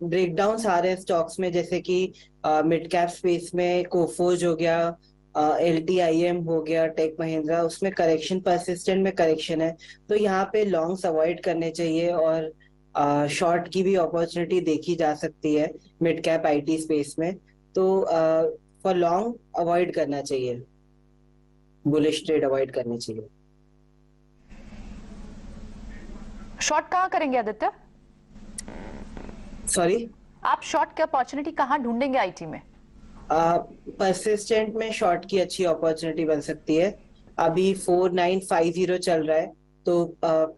ब्रेकडाउन आ रहे हैं स्टॉक्स में, जैसे कि मिड कैप स्पेस में कोफोज हो गया, LTIM हो गया, टेक महिंद्रा, उसमें करेक्शन, परसिस्टेंट में करेक्शन है। तो यहाँ पे लॉन्ग्स अवॉइड करने चाहिए और शॉर्ट की भी अपॉर्चुनिटी देखी जा सकती है मिड कैप IT स्पेस में। तो फॉर लॉन्ग अवॉइड करना चाहिए, बुलिश ट्रेड अवॉइड करनी चाहिए। शॉर्ट कहाँ करेंगे आदित्य? सॉरी, आप शॉर्ट की अपॉर्चुनिटी कहाँ ढूंढेंगे IT में? परसिस्टेंट में शॉर्ट की अच्छी अपॉर्चुनिटी बन सकती है। अभी 4950 चल रहा है, तो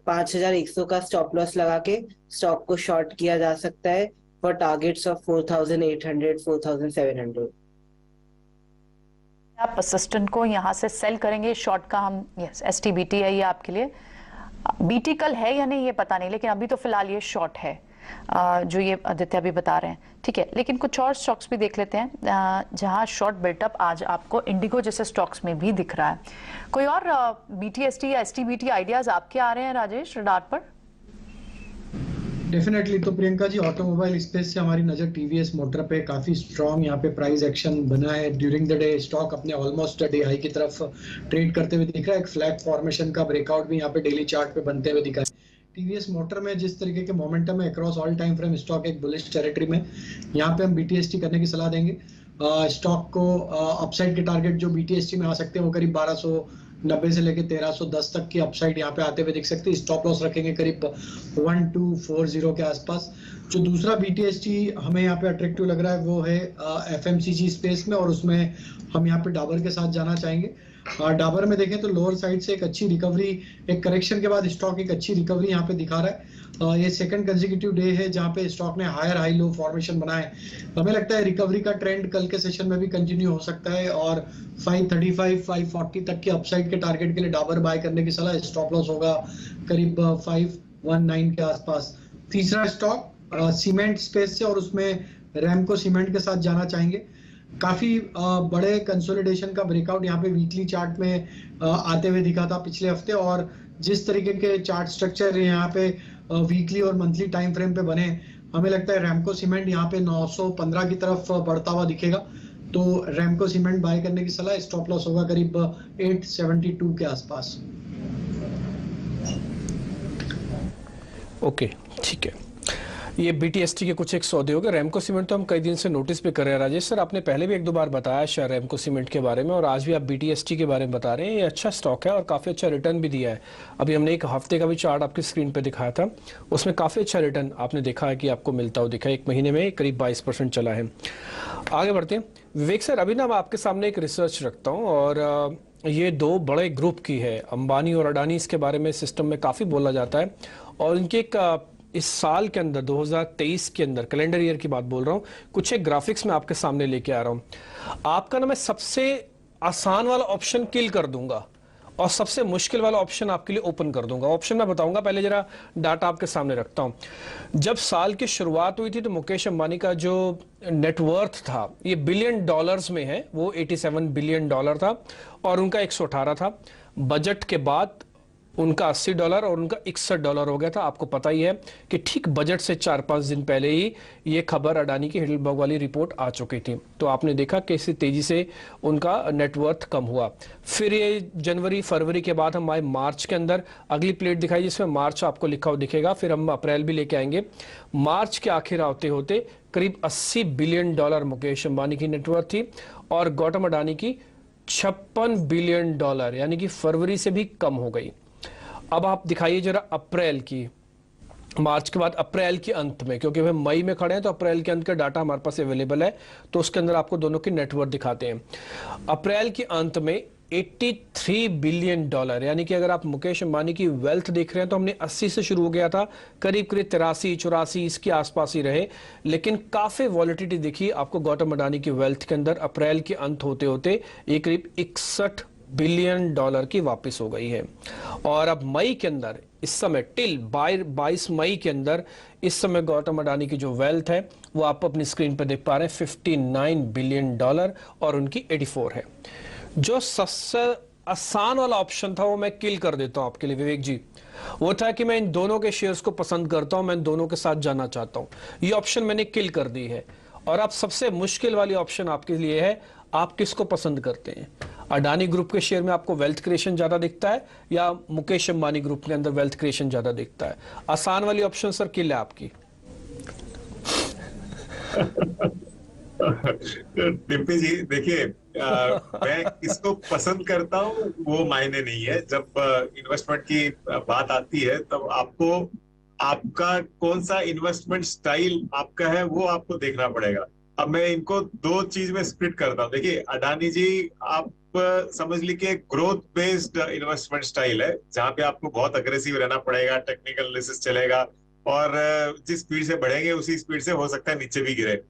5100 का स्टॉप लॉस लगा के स्टॉक को शॉर्ट किया जा सकता है फॉर टारगेट्स ऑफ 4800, 4700। आप परसिस्टेंट को यहाँ से सेल करेंगे, शॉर्ट का हम STBT है ये आपके लिए। BT कल है या नहीं ये पता नहीं, लेकिन अभी तो फिलहाल ये शॉर्ट है जो ये आदित्य भी बता रहे हैं, ठीक है। लेकिन कुछ और स्टॉक्स भी देख लेते हैं जहां शॉर्ट बिल्टअप आज आपको इंडिगो जैसे स्टॉक्स में भी दिख रहा है। कोई और BTST या STBT आइडियाज आपके आ रहे हैं राजेश रडार पर? डेफिनेटली। तो प्रियंका जी, ऑटोमोबाइल स्पेस से हमारी नजर TVS मोटर पे काफी स्ट्रॉन्ग यहाँ पे प्राइस एक्शन बना है। ड्यूरिंग द डे स्टॉक अपने ऑलमोस्ट डे हाई की तरफ ट्रेड करते हुए दिख रहा है। एक फ्लैग फॉर्मेशन का ब्रेकआउट भी यहाँ पे डेली चार्ट पे बनते हुए दिखा है। TVS मोटर में जिस तरीके के मोमेंटम है across all time frame, stock एक बुलिश टेरिटरी में, यहाँ पे हम BTST करने की सलाह देंगे। स्टॉक को अपसाइड के टारगेट जो BTST में आ सकते हैं वो करीब 1290 से लेके 1310 तक की अपसाइड यहाँ पे आते हुए दिख सकती है। स्टॉप लॉस रखेंगे करीब 1240 के आसपास। जो दूसरा BTST हमें यहाँ पे अट्रैक्टिव लग रहा है वो है FMCG स्पेस में, और उसमें हम यहाँ पे डाबर के साथ जाना चाहेंगे। डाबर में देखें तो लोअर साइड से एक अच्छी रिकवरी, एक करेक्शन के बाद स्टॉक एक अच्छी रिकवरी यहाँ पे दिखा रहा है। ये सेकंड कंसेक्यूटिव डे है जहाँ पे स्टॉक ने हायर हाई लो फॉर्मेशन बनाया है। हमें लगता है रिकवरी का ट्रेंड कल के सेशन में भी कंटिन्यू हो सकता है और 535 540 तक की अपसाइड के टारगेट के लिए डाबर बाय करने की सलाह। स्टॉप लॉस होगा करीब 519 के आसपास। तीसरा स्टॉक सीमेंट स्पेस से, और उसमें रैमको सीमेंट के साथ जाना चाहेंगे। काफी बड़े कंसोलिडेशन का ब्रेकआउट यहाँ पे वीकली चार्ट में आते हुए दिखा था पिछले हफ्ते, और जिस तरीके के चार्ट स्ट्रक्चर यहाँ पे वीकली और मंथली टाइम फ्रेम पे बने, हमें लगता है रैमको सीमेंट यहाँ पे 915 की तरफ बढ़ता हुआ दिखेगा। तो रैमको सीमेंट बाय करने की सलाह, स्टॉप लॉस होगा करीब 872 के आसपास। ओके, ठीक है। ये BTST के कुछ एक सौदे हो गए। रैमको सीमेंट तो हम कई दिन से नोटिस पे कर रहे हैं। राजेश सर, आपने पहले भी एक दो बार बताया शायद रैमको सीमेंट के बारे में, और आज भी आप BTST के बारे में बता रहे हैं। ये अच्छा स्टॉक है और काफ़ी अच्छा रिटर्न भी दिया है। अभी हमने एक हफ्ते का भी चार्ट आपकी स्क्रीन पे दिखाया था, उसमें काफ़ी अच्छा रिटर्न आपने देखा है कि आपको मिलता हुआ दिखा है। एक महीने में करीब 22% चला है। आगे बढ़ते हैं। विवेक सर, अभी ना मैं आपके सामने एक रिसर्च रखता हूँ, और ये दो बड़े ग्रुप की है, अंबानी और अडानी। इसके बारे में सिस्टम में काफ़ी बोला जाता है, और इनके एक इस साल के अंदर 2023 के अंदर, कैलेंडर ईयर की बात बोल रहा हूँ, कुछ एक ग्राफिक्स में आपके सामने लेके आ रहा हूँ। आपका ना मैं सबसे आसान वाला ऑप्शन किल कर दूंगा और सबसे मुश्किल वाला ऑप्शन आपके लिए ओपन कर दूंगा। ऑप्शन मैं बताऊंगा, पहले जरा डाटा आपके सामने रखता हूं। जब साल की शुरुआत हुई थी तो मुकेश अंबानी का जो नेटवर्थ था, ये बिलियन डॉलर्स में है, वो 87 बिलियन डॉलर था, और उनका 118 था। बजट के बाद उनका $80 और उनका $61 हो गया था। आपको पता ही है कि ठीक बजट से 4-5 दिन पहले ही ये खबर अडानी की हिडलबर्ग वाली रिपोर्ट आ चुकी थी। तो आपने देखा कैसे तेजी से उनका नेटवर्थ कम हुआ। फिर ये जनवरी फरवरी के बाद हम आए मार्च के अंदर, अगली प्लेट दिखाई जिसमें मार्च आपको लिखा हुआ दिखेगा। फिर हम अप्रैल भी लेके आएंगे। मार्च के आखिर होते होते करीब $80 बिलियन मुकेश अंबानी की नेटवर्थ थी, और गौतम अडानी की $56 बिलियन, यानी कि फरवरी से भी कम हो गई। अब आप दिखाइए जरा अप्रैल की, मार्च के बाद अप्रैल के अंत में, क्योंकि हम मई में खड़े हैं तो अप्रैल के अंत का डाटा हमारे पास अवेलेबल है, तो उसके अंदर आपको दोनों की नेटवर्थ दिखाते हैं। अप्रैल के अंत में $83 बिलियन, यानी कि अगर आप मुकेश अंबानी की वेल्थ देख रहे हैं तो हमने 80 से शुरू हो गया था, करीब करीब 83-84 इसके आसपास ही रहे, लेकिन काफी वॉलिटिलिटी दिखी आपको गौतम अडानी की वेल्थ के अंदर। अप्रैल के अंत होते होते ये करीब $61 बिलियन की वापस हो गई है। और अब मई के अंदर इस समय टिल 22 मई के अंदर इस समय गौतम अडानी की जो वेल्थ है वो आप अपनी स्क्रीन पर देख पा रहे हैं, $59 बिलियन, और उनकी 84 है। जो सबसे आसान वाला ऑप्शन था वो मैं किल कर देता हूं आपके लिए विवेक जी, वो था कि मैं इन दोनों के शेयर्स को पसंद करता हूं, मैं इन दोनों के साथ जाना चाहता हूं। ये ऑप्शन मैंने किल कर दी है। और अब सबसे मुश्किल वाली ऑप्शन आपके लिए है, आप किसको पसंद करते हैं? अडानी ग्रुप के शेयर में आपको वेल्थ क्रिएशन ज्यादा दिखता है, या मुकेश अंबानी ग्रुप के अंदर वेल्थ क्रिएशन ज्यादा दिखता है? आसान वाली ऑप्शन सर किल है आपकी। टिप्पी जी देखिए, मैं किसको पसंद करता हूँ वो मायने नहीं है। जब इन्वेस्टमेंट की बात आती है तब आपको आपका कौन सा इन्वेस्टमेंट स्टाइल आपका है वो आपको देखना पड़ेगा। अब मैं इनको दो चीज में स्प्लिट करता हूँ। देखिए अडानी जी, आप समझ लीजिए ग्रोथ बेस्ड इन्वेस्टमेंट स्टाइल है, जहां पे आपको बहुत अग्रेसिव रहना पड़ेगा, टेक्निकल एनालिसिस चलेगा, और जिस स्पीड से बढ़ेंगे उसी स्पीड से हो सकता है नीचे भी गिरे।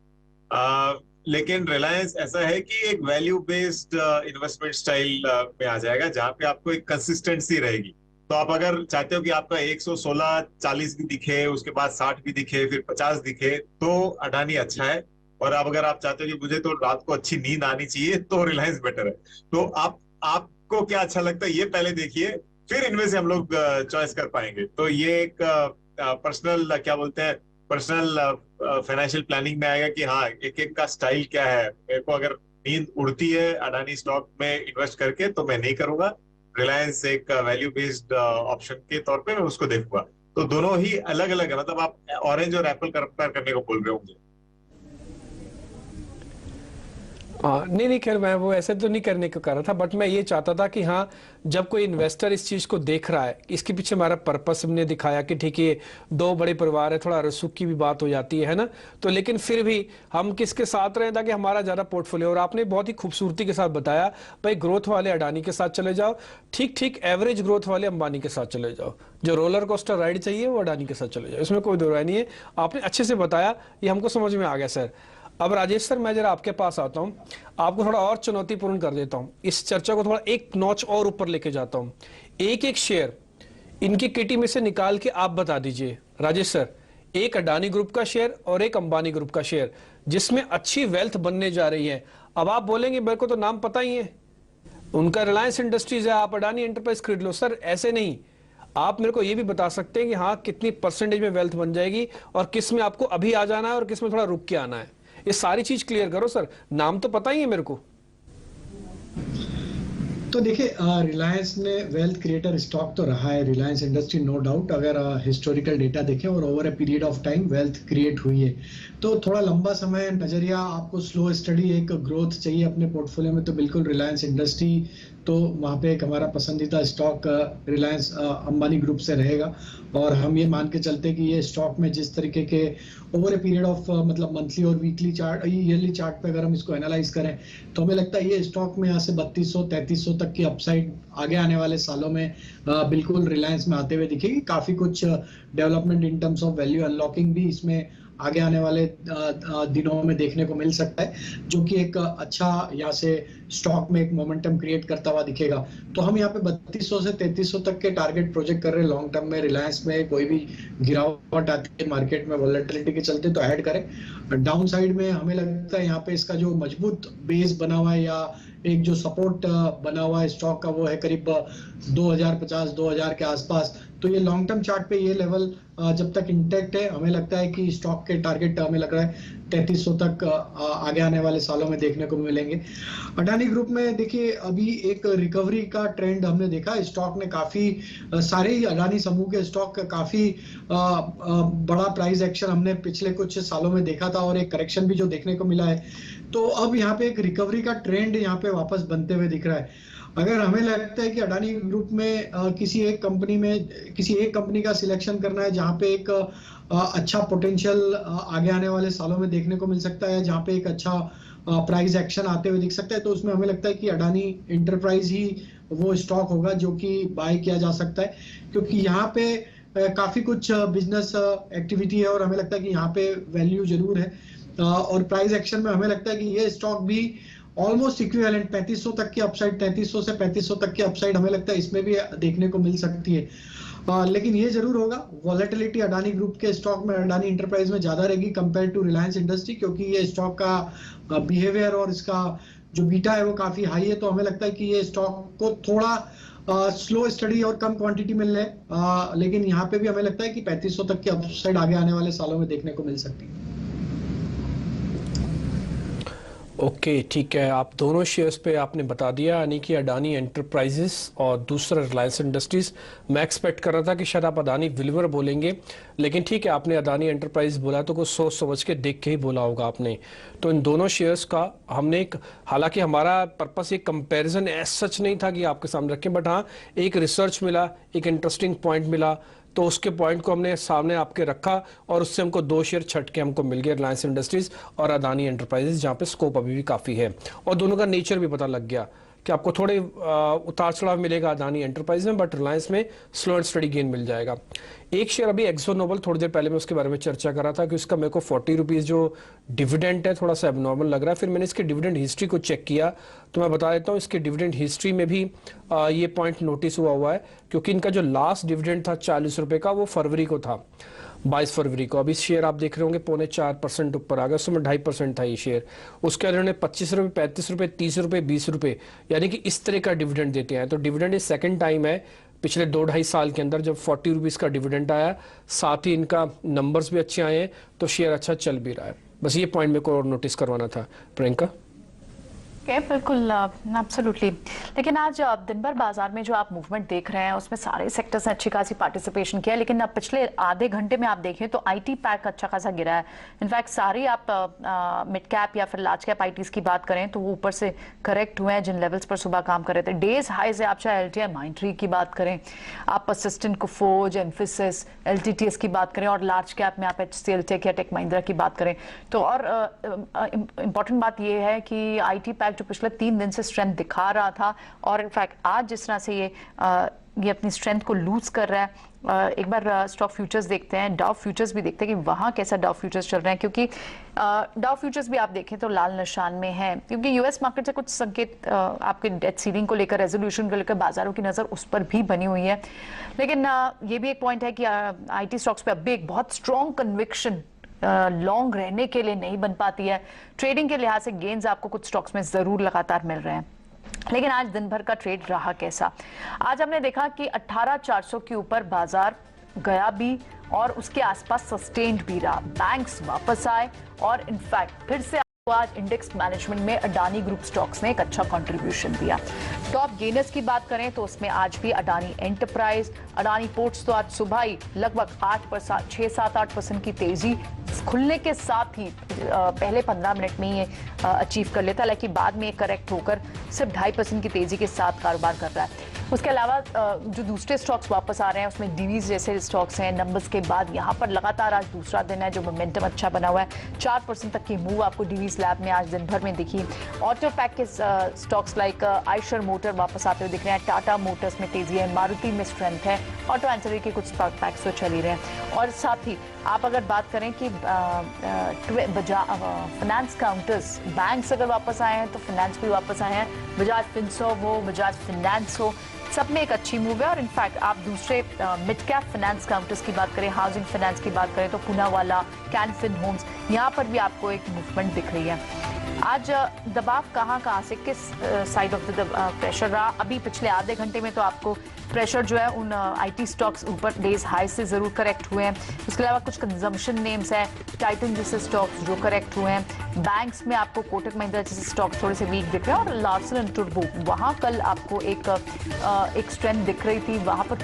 लेकिन रिलायंस ऐसा है कि एक वैल्यू बेस्ड इन्वेस्टमेंट स्टाइल में आ जाएगा, जहां पे आपको एक कंसिस्टेंसी रहेगी। तो आप अगर चाहते हो कि आपका 116-40 भी दिखे, उसके बाद 60 भी दिखे, फिर 50 दिखे, तो अडानी अच्छा है। और अब अगर आप चाहते हो कि मुझे तो रात को अच्छी नींद आनी चाहिए, तो रिलायंस बेटर है। तो आपको क्या अच्छा लगता है ये पहले देखिए, फिर इनमें से हम लोग चॉइस कर पाएंगे। तो ये एक पर्सनल क्या बोलते हैं, पर्सनल फाइनेंशियल प्लानिंग में आएगा कि हाँ एक एक का स्टाइल क्या है। मेरे को अगर नींद उड़ती है अडानी स्टॉक में इन्वेस्ट करके तो मैं नहीं करूंगा। रिलायंस एक वैल्यू बेस्ड ऑप्शन के तौर पे मैं उसको देखूंगा। तो दोनों ही अलग अलग है, मतलब आप ऑरेंज और एप्पल कंपेयर करने को बोल रहे होंगे। नहीं खैर मैं वो ऐसे तो नहीं करने को कर रहा था, बट मैं ये चाहता था कि हाँ जब कोई इन्वेस्टर इस चीज को देख रहा है, इसके पीछे हमारा पर्पस हमने दिखाया कि ठीक है दो बड़े परिवार है, थोड़ा रसूख की भी बात हो जाती है ना, तो लेकिन फिर भी हम किसके साथ रहे ताकि हमारा ज्यादा पोर्टफोलियो। और आपने बहुत ही खूबसूरती के साथ बताया भाई ग्रोथ वाले अडानी के साथ चले जाओ, ठीक एवरेज ग्रोथ वाले अंबानी के साथ चले जाओ, जो रोलर कोस्टर राइड चाहिए वो अडानी के साथ चले जाओ, इसमें कोई दो राय नहीं है। आपने अच्छे से बताया, ये हमको समझ में आ गया सर। अब राजेश सर मैं जरा आपके पास आता हूं, आपको थोड़ा और चुनौतीपूर्ण कर देता हूं, इस चर्चा को थोड़ा एक नॉच और ऊपर लेके जाता हूं। एक एक शेयर इनकी किटी में से निकाल के आप बता दीजिए राजेश सर, एक अडानी ग्रुप का शेयर और एक अंबानी ग्रुप का शेयर जिसमें अच्छी वेल्थ बनने जा रही है। अब आप बोलेंगे मेरे को तो नाम पता ही है, उनका रिलायंस इंडस्ट्रीज है, आप अडानी एंटरप्राइज खरीद लो। सर ऐसे नहीं, आप मेरे को ये भी बता सकते हैं कि हाँ कितनी परसेंटेज में वेल्थ बन जाएगी और किस में आपको अभी आ जाना है और किस में थोड़ा रुक के आना है। ये सारी चीज क्लियर करो सर, नाम तो पता ही है मेरे को। तो देखिए, रिलायंस ने वेल्थ क्रिएटर स्टॉक तो रहा है, रिलायंस इंडस्ट्री, नो डाउट। अगर हिस्टोरिकल डेटा देखें और over a period of time wealth create हुई है, तो थोड़ा लंबा समय नजरिया, आपको स्लो स्टडी एक ग्रोथ चाहिए अपने पोर्टफोलियो में, तो बिल्कुल रिलायंस इंडस्ट्री तो वहाँ पे एक हमारा पसंदीदा स्टॉक रिलायंस अंबानी ग्रुप से रहेगा। और हम ये मान के चलते कि ये स्टॉक में जिस तरीके के ओवर ए पीरियड ऑफ मतलब मंथली और वीकली चार्ट, ईयरली चार्ट पे अगर हम इसको एनालाइज करें, तो हमें लगता है ये स्टॉक में यहाँ से 3200-3300 तक की अपसाइड आगे आने वाले सालों में बिल्कुल रिलायंस में आते हुए दिखेगी। काफी कुछ development in terms of value unlocking भी इसमें आगे आने वाले दिनों में देखने को मिल सकता है, जो कि एक अच्छा यहाँ से स्टॉक में एक मोमेंटम क्रिएट करता हुआ दिखेगा। तो हम यहाँ पे 3200 से 3300 तक के टारगेट प्रोजेक्ट कर रहे हैं लॉन्ग टर्म में। रिलायंस में कोई भी गिरावट आती है मार्केट में वॉलेटिलिटी के चलते तो ऐड करें। डाउन साइड में हमें लगता है यहाँ पे इसका जो मजबूत बेस बना हुआ है या एक जो सपोर्ट बना हुआ है स्टॉक का, वो है करीब 2050-2000 के आसपास। तो ये लॉन्ग टर्म चार्ट पे ये लेवल जब तक इंटैक्ट है, हमें लगता है कि स्टॉक के टारगेट हमें लग रहा है 3300 तक आगे आने वाले सालों में देखने को मिलेंगे। अडानी ग्रुप में देखिए, अभी एक रिकवरी का ट्रेंड हमने देखा। स्टॉक ने काफी सारे ही अडानी समूह के स्टॉक काफी बड़ा प्राइस एक्शन हमने पिछले कुछ सालों में देखा था और एक करेक्शन भी जो देखने को मिला है। तो अब यहाँ पे एक रिकवरी का ट्रेंड यहाँ पे वापस बनते हुए दिख रहा है। अगर हमें लगता है कि अडानी ग्रुप में किसी एक कंपनी का सिलेक्शन करना है जहाँ पे एक अच्छा पोटेंशियल आगे आने वाले सालों में देखने को मिल सकता है, जहाँ पे एक अच्छा प्राइस एक्शन आते हुए दिख सकता है, तो उसमें हमें लगता है कि अडानी एंटरप्राइज ही वो स्टॉक होगा जो कि बाय किया जा सकता है, क्योंकि यहाँ पे काफी कुछ बिजनेस एक्टिविटी है और हमें लगता है कि यहाँ पे वैल्यू जरूर है। और प्राइस एक्शन में हमें लगता है कि ये स्टॉक भी ऑलमोस्ट इक्विवेलेंट 3500 तक की अपसाइड, 3300 से 3500 तक की अपसाइड हमें लगता है इसमें भी देखने को मिल सकती है। लेकिन ये जरूर होगा, वॉलेटिलिटी अडानी ग्रुप के स्टॉक में, अडानी इंटरप्राइज में ज्यादा रहेगी कंपेयर टू रिलायंस इंडस्ट्री, क्योंकि ये स्टॉक का बिहेवियर और इसका जो बीटा है वो काफी हाई है। तो हमें लगता है कि ये स्टॉक को थोड़ा स्लो स्टडी और कम क्वांटिटी मिल रहा है, लेकिन यहाँ पे भी हमें लगता है कि 3500 तक की अपसाइड आगे आने वाले सालों में देखने को मिल सकती है। ओके, ठीक है। आप दोनों शेयर्स पे आपने बता दिया, यानी कि अडानी एंटरप्राइजेस और दूसरा रिलायंस इंडस्ट्रीज। मैं एक्सपेक्ट कर रहा था कि शायद आप अडानी विलीवर बोलेंगे, लेकिन ठीक है, आपने अडानी एंटरप्राइज बोला तो कुछ सोच समझ के देख के ही बोला होगा आपने। तो इन दोनों शेयर्स का हमने एक, हालांकि हमारा पर्पस एक कंपैरिजन एज सच नहीं था कि आपके सामने रखें, बट हाँ एक रिसर्च मिला, एक इंटरेस्टिंग पॉइंट मिला, तो उसके पॉइंट को हमने सामने आपके रखा और उससे हमको दो शेयर छट के हमको मिल गया, रिलायंस इंडस्ट्रीज और अडानी एंटरप्राइजेस, जहाँ पे स्कोप अभी भी काफ़ी है और दोनों का नेचर भी पता लग गया कि आपको थोड़े उतार चढ़ाव मिलेगा अडानी एंटरप्राइज में, बट रिलायंस में स्लो एंड स्टडी गेन मिल जाएगा। एक शेयर अभी एक्सो नोबल, थोड़ी देर पहले मैं उसके बारे में चर्चा कर रहा था कि उसका मेरे को 40 रुपीज़ जो डिविडेंड है थोड़ा सा एबनॉर्मल लग रहा है। फिर मैंने इसके डिविडेंड हिस्ट्री को चेक किया तो मैं बता देता हूँ, इसके डिविडेंड हिस्ट्री में भी ये पॉइंट नोटिस हुआ है, क्योंकि इनका जो लास्ट डिविडेंड था 40 रुपये का, वो फरवरी को था, 22 फरवरी को। अभी शेयर आप देख रहे होंगे 4.25% ऊपर आ गया, उसमें 2.5% था ये शेयर। उसके बाद उन्होंने 25 रुपये, 35 रुपये, 30 रुपये, 20 रुपये, यानी कि इस तरह का डिविडेंड देते हैं। तो डिविडेंड ये सेकंड टाइम है पिछले 2-2.5 साल के अंदर जब 40 रुपीज़ का डिविडेंड आया, साथ ही इनका नंबर्स भी अच्छे आए हैं, तो शेयर अच्छा चल भी रहा है। बस ये पॉइंट मेरे को और नोटिस करवाना था। प्रियंका? बिल्कुल, एब्सोल्युटली। लेकिन आज दिन भर बाजार में जो आप मूवमेंट देख रहे हैं उसमें सारे सेक्टर्स ने अच्छी खासी पार्टिसिपेशन किया, लेकिन अब पिछले आधे घंटे में आप देखें तो आईटी पैक अच्छा खासा गिरा है। इनफैक्ट सारी आप मिड कैप या फिर लार्ज कैप आईटीज की बात करें तो वो ऊपर से करेक्ट हुए हैं जिन लेवल्स पर सुबह काम कर रहे थे। डेज हाई से आप चाहे एलटीआई माइंट्री की बात करें, आप असिस्टेंट कोफोर्ज, एम्फिसिस, एलटीटीएस की बात करें, और लार्ज कैप में आप एचसीएल टेक या टेक महिंद्रा की बात करें तो। और इंपॉर्टेंट बात यह है कि आईटी पैक जो पिछले 3 दिन से स्ट्रेंथ दिखा रहा था, और इनफैक्ट आज जिस तरह से ये अपनी स्ट्रेंथ को लूज कर रहा है, एक बार स्टॉक फ्यूचर्स देखते हैं, डाउ फ्यूचर्स भी देखते हैं कि वहां कैसा डाउ फ्यूचर्स चल रहे हैं, क्योंकि डाउ फ्यूचर्स भी आप देखें तो लाल निशान में है, क्योंकि यूएस मार्केट से कुछ संकेत आपके डेट सीलिंग को लेकर, रेजोल्यूशन को लेकर बाजारों की नजर उस पर भी बनी हुई है। लेकिन ये भी एक पॉइंट है कि आईटी स्टॉक्स पे अब भी एक बहुत स्ट्रॉन्ग कन्विक्शन लॉन्ग रहने के लिए नहीं बन पाती है। ट्रेडिंग के लिहाज से गेन्स आपको कुछ स्टॉक्स में जरूर लगातार मिल रहे हैं, लेकिन आज दिन भर का ट्रेड रहा कैसा? आज हमने देखा कि 18,400 के ऊपर बाजार गया भी और उसके आसपास सस्टेन्ड भी रहा। बैंक्स वापस आए और इनफैक्ट फिर से आज इंडेक्स मैनेजमेंट में अडानी ग्रुप स्टॉक्स ने एक अच्छा कंट्रीब्यूशन दिया। टॉप गेनर्स की बात करें तो उसमें आज भी अडानी एंटरप्राइज, अडानी पोर्ट्स तो आज सुबह ही लगभग 6-7-8% की तेजी खुलने के साथ ही पहले 15 मिनट में ही अचीव कर लेता, लेकिन बाद में करेक्ट होकर सिर्फ 2.5% की तेजी के साथ कारोबार कर रहा है। उसके अलावा जो दूसरे स्टॉक्स वापस आ रहे हैं उसमें डीवीज जैसे स्टॉक्स हैं, नंबर्स के बाद यहाँ पर लगातार आज दूसरा दिन है जो मोमेंटम अच्छा बना हुआ है। 4% तक की मूव आपको डीवीज लैब में आज दिन भर में दिखी। ऑटो पैक के स्टॉक्स लाइक आयशर मोटर वापस आते हुए दिख रहे हैं, टाटा मोटर्स में तेजी है, मारुति में स्ट्रेंथ है, ऑटो एंसरी के कुछ स्टॉक पैक्स तो चल ही रहे हैं। और साथ ही आप अगर बात करें कि फाइनेंस काउंटर्स, बैंक्स अगर वापस आए हैं तो फाइनेंस भी वापस आए हैं, बजाज फिनसर्व हो, बजाज फाइनेंस हो, सब में एक अच्छी मूव है। और इनफैक्ट आप दूसरे मिड कैप फाइनेंस काउंटर्स की बात करें, हाउसिंग फाइनेंस की बात करें तो पूनावाला, कैनफिन होम्स, यहाँ पर भी आपको एक मूवमेंट दिख रही है। आज दबाव कहाँ से, किस साइड ऑफ द प्रेशर रहा? अभी पिछले आधे घंटे में तो आपको प्रेशर जो है उन आईटी स्टॉक्स ऊपर डेज हाई से जरूर करेक्ट हुए हैं। उसके अलावा कुछ कंजम्पशन नेम्स हैं, टाइटन जैसे स्टॉक्स जो करेक्ट हुए हैं। बैंक्स में आपको कोटक महिंद्रा जैसे स्टॉक्स थोड़े से वीक दिख रहे हैं और लार्सन एंड टुब्रो वहाँ कल आपको एक स्ट्रेंथ दिख रही थी, वहाँ पर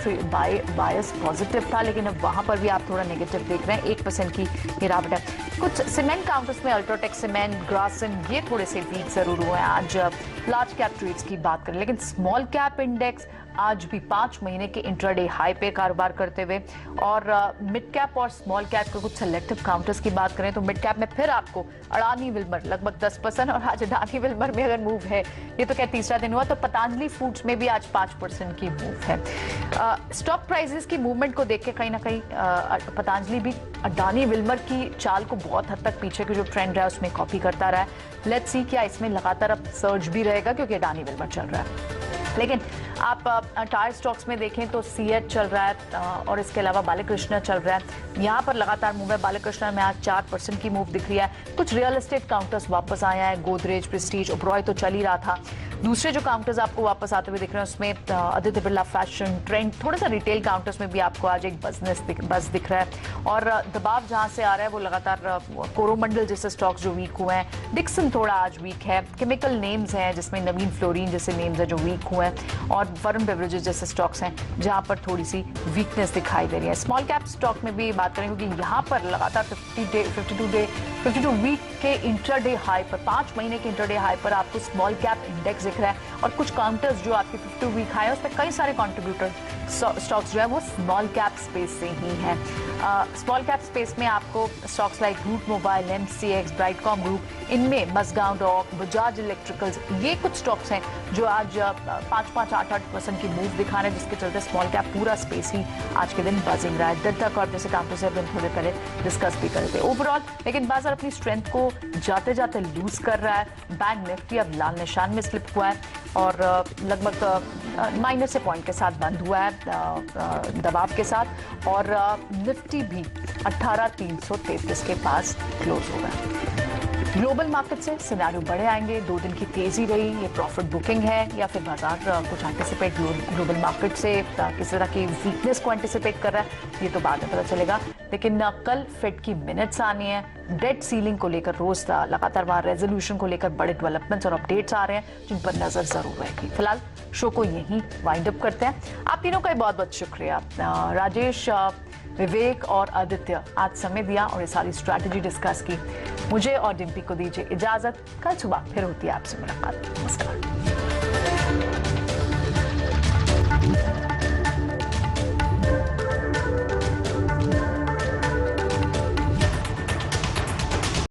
बायस पॉजिटिव था, लेकिन अब वहाँ पर भी आप थोड़ा नेगेटिव देख रहे हैं, 1% की गिरावट है। कुछ सीमेंट काउंटर्स में अल्ट्राटेक सीमेंट, ग्रासिम ये थोड़े से वीक जरूर हुए हैं आज लार्ज कैप ट्रेड्स की बात करें, लेकिन स्मॉल कैप इंडेक्स आज भी 5 महीने के इंट्राडे हाई पे कारोबार करते हुए। और मिड कैप और स्मॉल कैप के कुछ सेलेक्टिव काउंटर्स की बात करें तो मिड कैप में फिर आपको अडानी विल्मर लगभग 10% और आज अडानी विल्मर में अगर मूव है, ये तो क्या तीसरा दिन हुआ, तो पतंजलि फूड्स में भी आज 5% की मूव है। स्टॉक प्राइसेस की मूवमेंट को देख के कहीं ना कहीं पतंजलि भी अडानी विल्मर की चाल को बहुत हद तक पीछे के जो ट्रेंड रहा है उसमें कॉपी करता रहा है। लेट्स सी क्या इसमें लगातार अब सर्ज भी रहेगा क्योंकि अडानी विल्मर चल रहा है। लेकिन आप टायर स्टॉक्स में देखें तो सीएच चल रहा है और इसके अलावा बालकृष्ण चल रहा है, यहाँ पर लगातार मूव है। बालकृष्ण में आज 4% की मूव दिख रही है। कुछ रियल एस्टेट काउंटर्स वापस आए हैं, गोदरेज, प्रेस्टीज, ओबरॉय तो चल ही रहा था। दूसरे जो काउंटर्स आपको वापस आते हुए दिख रहे हैं उसमें आदित्य बिरला फैशन, ट्रेंड, थोड़ा सा रिटेल काउंटर्स में भी आपको आज एक बस दिख रहा है। और दबाव जहां से आ रहा है वो लगातार कोरोमंडल जैसे स्टॉक्स जो वीक हुए हैं, डिक्सन थोड़ा आज वीक है, केमिकल नेम्स हैं जिसमें नवीन फ्लोरीन जैसे नेम्स हैं जो वीक हुए हैं, और वरुण बेवरेजेस जैसे स्टॉक्स हैं जहां पर थोड़ी सी वीकनेस दिखाई दे रही है। स्मॉल कैप स्टॉक में भी बात करें क्योंकि यहाँ पर लगातार 52 वीक के इंट्राडे हाई पर, 5 महीने के इंट्राडे हाई पर आपको स्मॉल कैप इंडेक्स दिख रहा है। और कुछ काउंटर्स जो आपके 52 वीक हाई है उसमें कई सारे कंट्रीब्यूटर स्टॉक्स जो है वो स्मॉल कैप स्पेस से ही हैं। स्मॉल कैप स्पेस में आपको stocks like Route Mobile, MCX, Brightcom group, इनमें मसगांव डॉक, बजाज इलेक्ट्रिकल्स, ये कुछ स्टॉक्स हैं जो आज 5-8% की मूव दिखा रहे हैं, जिसके चलते स्मॉल कैप पूरा स्पेस ही आज के दिन बजिंग रहा है। डेल्टा कॉर्प जैसे काउंटर्स हैं थोड़े पहले डिस्कस भी करे थे। ओवरऑल लेकिन बाजार अपनी स्ट्रेंथ को जाते जाते लूज कर रहा है। बैंक निफ्टी अब लाल निशान में स्लिप हुआ है और लगभग माइनस से पॉइंट के साथ बंद हुआ है दबाव के साथ, और निफ्टी भी 18,333 के पास क्लोज हो गया। ग्लोबल मार्केट से सिनेरियो बड़े आएंगे, 2 दिन की तेजी रही, ये प्रॉफिट बुकिंग है या फिर बाजार कुछ एंटिसिपेट ग्लोबल मार्केट से किस तरह की वीकनेस को एंटिसिपेट कर रहा है ये तो बाद में पता चलेगा। लेकिन कल फेड की मिनट्स आनी है, डेट सीलिंग को लेकर रोज लगातार वहाँ रेजोल्यूशन को लेकर बड़े डेवलपमेंट्स और अपडेट्स आ रहे हैं जिन पर नजर जरूर रहेगी। फिलहाल शो को यहीं वाइंड अप करते हैं। आप तीनों का बहुत बहुत शुक्रिया, राजेश, विवेक और आदित्य, आज समय दिया और ये सारी स्ट्रैटेजी डिस्कस की। मुझे और डिम्पी को दीजिए इजाजत, कल सुबह फिर होती है आपसे मुलाकात। नमस्कार।